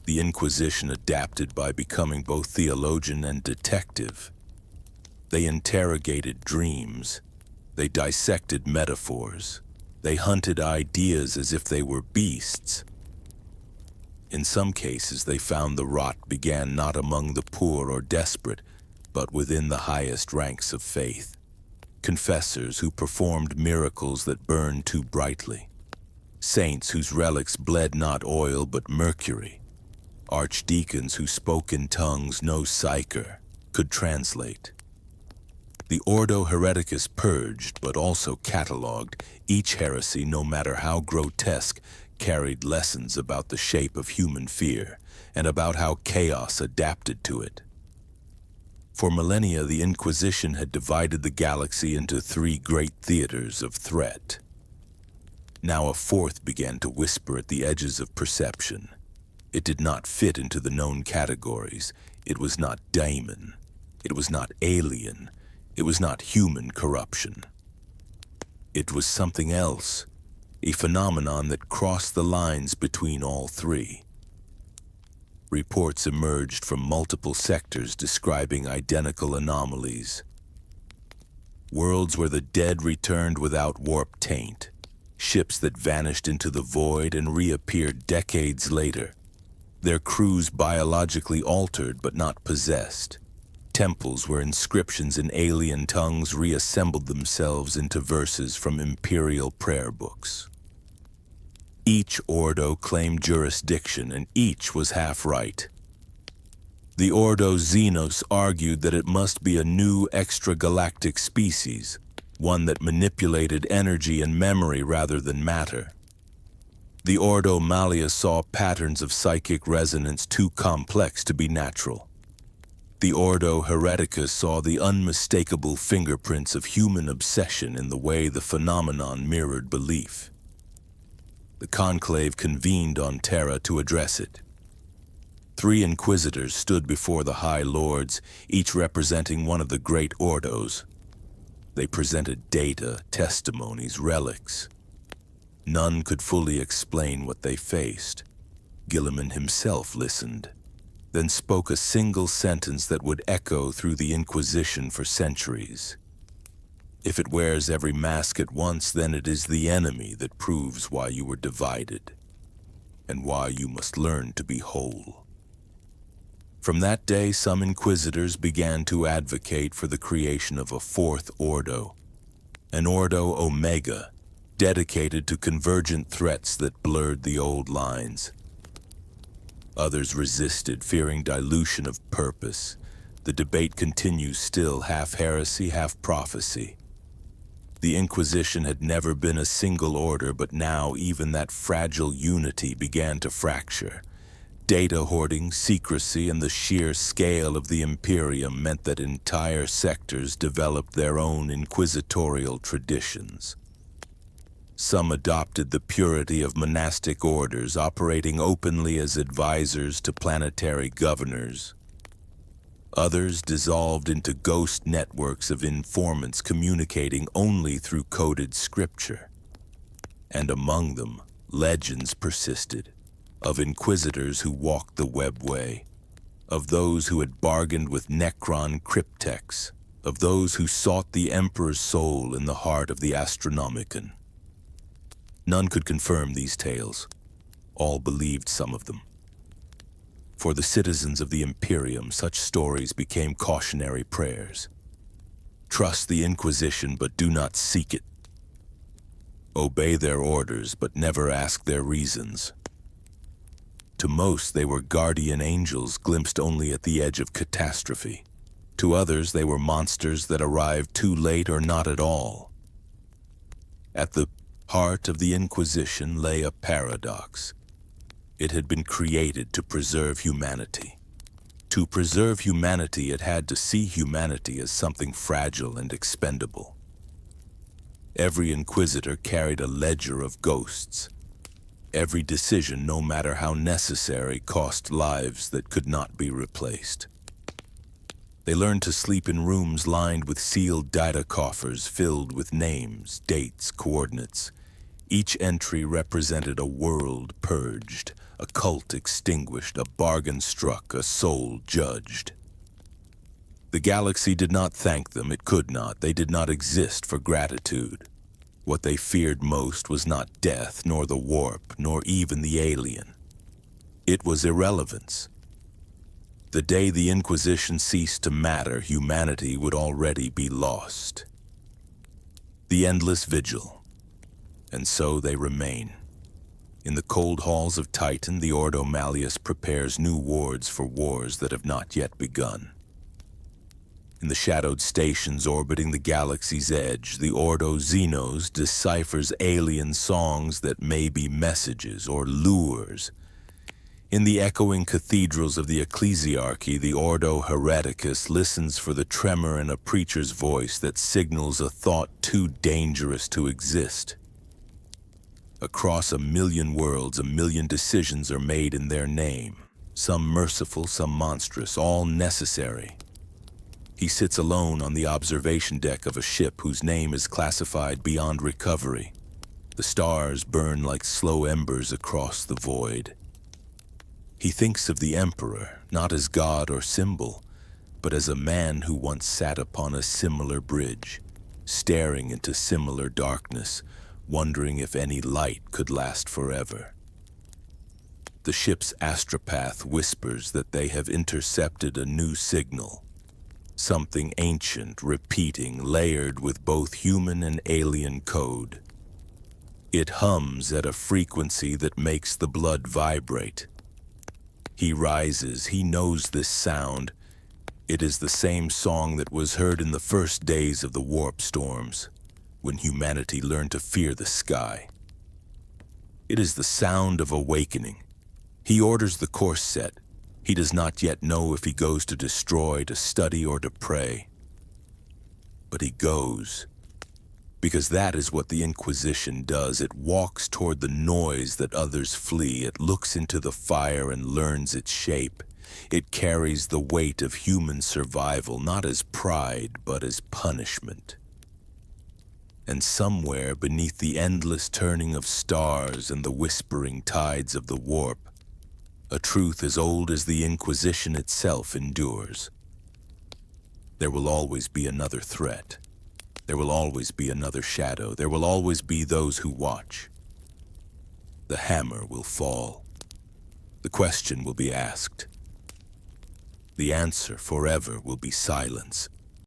A: The Inquisition adapted by becoming both theologian and detective. They interrogated dreams. They dissected metaphors. They hunted ideas as if they were beasts. In some cases, they found the rot began not among the poor or desperate, but within the highest ranks of faith. Confessors who performed miracles that burned too brightly. Saints whose relics bled not oil but mercury. Archdeacons who spoke in tongues no psyker could translate. The Ordo Hereticus purged, but also catalogued. Each heresy, no matter how grotesque, carried lessons about the shape of human fear and about how chaos adapted to it. For millennia, the Inquisition had divided the galaxy into three great theaters of threat. Now a fourth began to whisper at the edges of perception. It did not fit into the known categories. It was not daemon. It was not alien. It was not human corruption. It was something else, a phenomenon that crossed the lines between all three. Reports emerged from multiple sectors describing identical anomalies. Worlds where the dead returned without warp taint, ships that vanished into the void and reappeared decades later, their crews biologically altered but not possessed. Temples where inscriptions in alien tongues reassembled themselves into verses from imperial prayer books. Each Ordo claimed jurisdiction, and each was half right. The Ordo Xenos argued that it must be a new extragalactic species, one that manipulated energy and memory rather than matter. The Ordo Malleus saw patterns of psychic resonance too complex to be natural. The Ordo Hereticus saw the unmistakable fingerprints of human obsession in the way the phenomenon mirrored belief. The conclave convened on Terra to address it. 3 inquisitors stood before the High Lords, each representing one of the great Ordos. They presented data, testimonies, relics. None could fully explain what they faced. Guilliman himself listened, then spoke a single sentence that would echo through the Inquisition for centuries. If it wears every mask at once, then it is the enemy that proves why you were divided, and why you must learn to be whole. From that day, some inquisitors began to advocate for the creation of a 4th Ordo, an Ordo Omega, dedicated to convergent threats that blurred the old lines. Others resisted, fearing dilution of purpose. The debate continues still, half heresy, half prophecy. The Inquisition had never been a single order, but now even that fragile unity began to fracture. Data hoarding, secrecy, and the sheer scale of the Imperium meant that entire sectors developed their own inquisitorial traditions. Some adopted the purity of monastic orders, operating openly as advisors to planetary governors. Others dissolved into ghost networks of informants communicating only through coded scripture. And among them, legends persisted, of inquisitors who walked the webway, of those who had bargained with Necron cryptex, of those who sought the Emperor's soul in the heart of the Astronomicon. None could confirm these tales. All believed some of them. For the citizens of the Imperium, such stories became cautionary prayers. Trust the Inquisition, but do not seek it. Obey their orders, but never ask their reasons. To most, they were guardian angels glimpsed only at the edge of catastrophe. To others, they were monsters that arrived too late or not at all. At the heart of the Inquisition lay a paradox. It had been created to preserve humanity. To preserve humanity, it had to see humanity as something fragile and expendable. Every inquisitor carried a ledger of ghosts. Every decision, no matter how necessary, cost lives that could not be replaced. They learned to sleep in rooms lined with sealed data coffers filled with names, dates, coordinates. Each entry represented a world purged, a cult extinguished, a bargain struck, a soul judged. The galaxy did not thank them, it could not. They did not exist for gratitude. What they feared most was not death, nor the warp, nor even the alien. It was irrelevance. The day the Inquisition ceased to matter, humanity would already be lost. The endless vigil. And so they remain. In the cold halls of Titan, the Ordo Malleus prepares new wards for wars that have not yet begun. In the shadowed stations orbiting the galaxy's edge, the Ordo Xenos deciphers alien songs that may be messages or lures. In the echoing cathedrals of the ecclesiarchy, the Ordo Hereticus listens for the tremor in a preacher's voice that signals a thought too dangerous to exist. Across a million worlds, a million decisions are made in their name. Some merciful, some monstrous, all necessary. He sits alone on the observation deck of a ship whose name is classified beyond recovery. The stars burn like slow embers across the void. He thinks of the Emperor, not as god or symbol, but as a man who once sat upon a similar bridge, staring into similar darkness, wondering if any light could last forever. The ship's astropath whispers that they have intercepted a new signal. Something ancient, repeating, layered with both human and alien code. It hums at a frequency that makes the blood vibrate. He rises, he knows this sound. It is the same song that was heard in the first days of the warp storms, when humanity learned to fear the sky. It is the sound of awakening. He orders the course set. He does not yet know if he goes to destroy, to study, or to pray. But he goes, because that is what the Inquisition does. It walks toward the noise that others flee. It looks into the fire and learns its shape. It carries the weight of human survival, not as pride, but as punishment. And somewhere beneath the endless turning of stars and the whispering tides of the warp, a truth as old as the Inquisition itself endures. There will always be another threat. There will always be another shadow. There will always be those who watch. The hammer will fall. The question will be asked. The answer forever will be silence.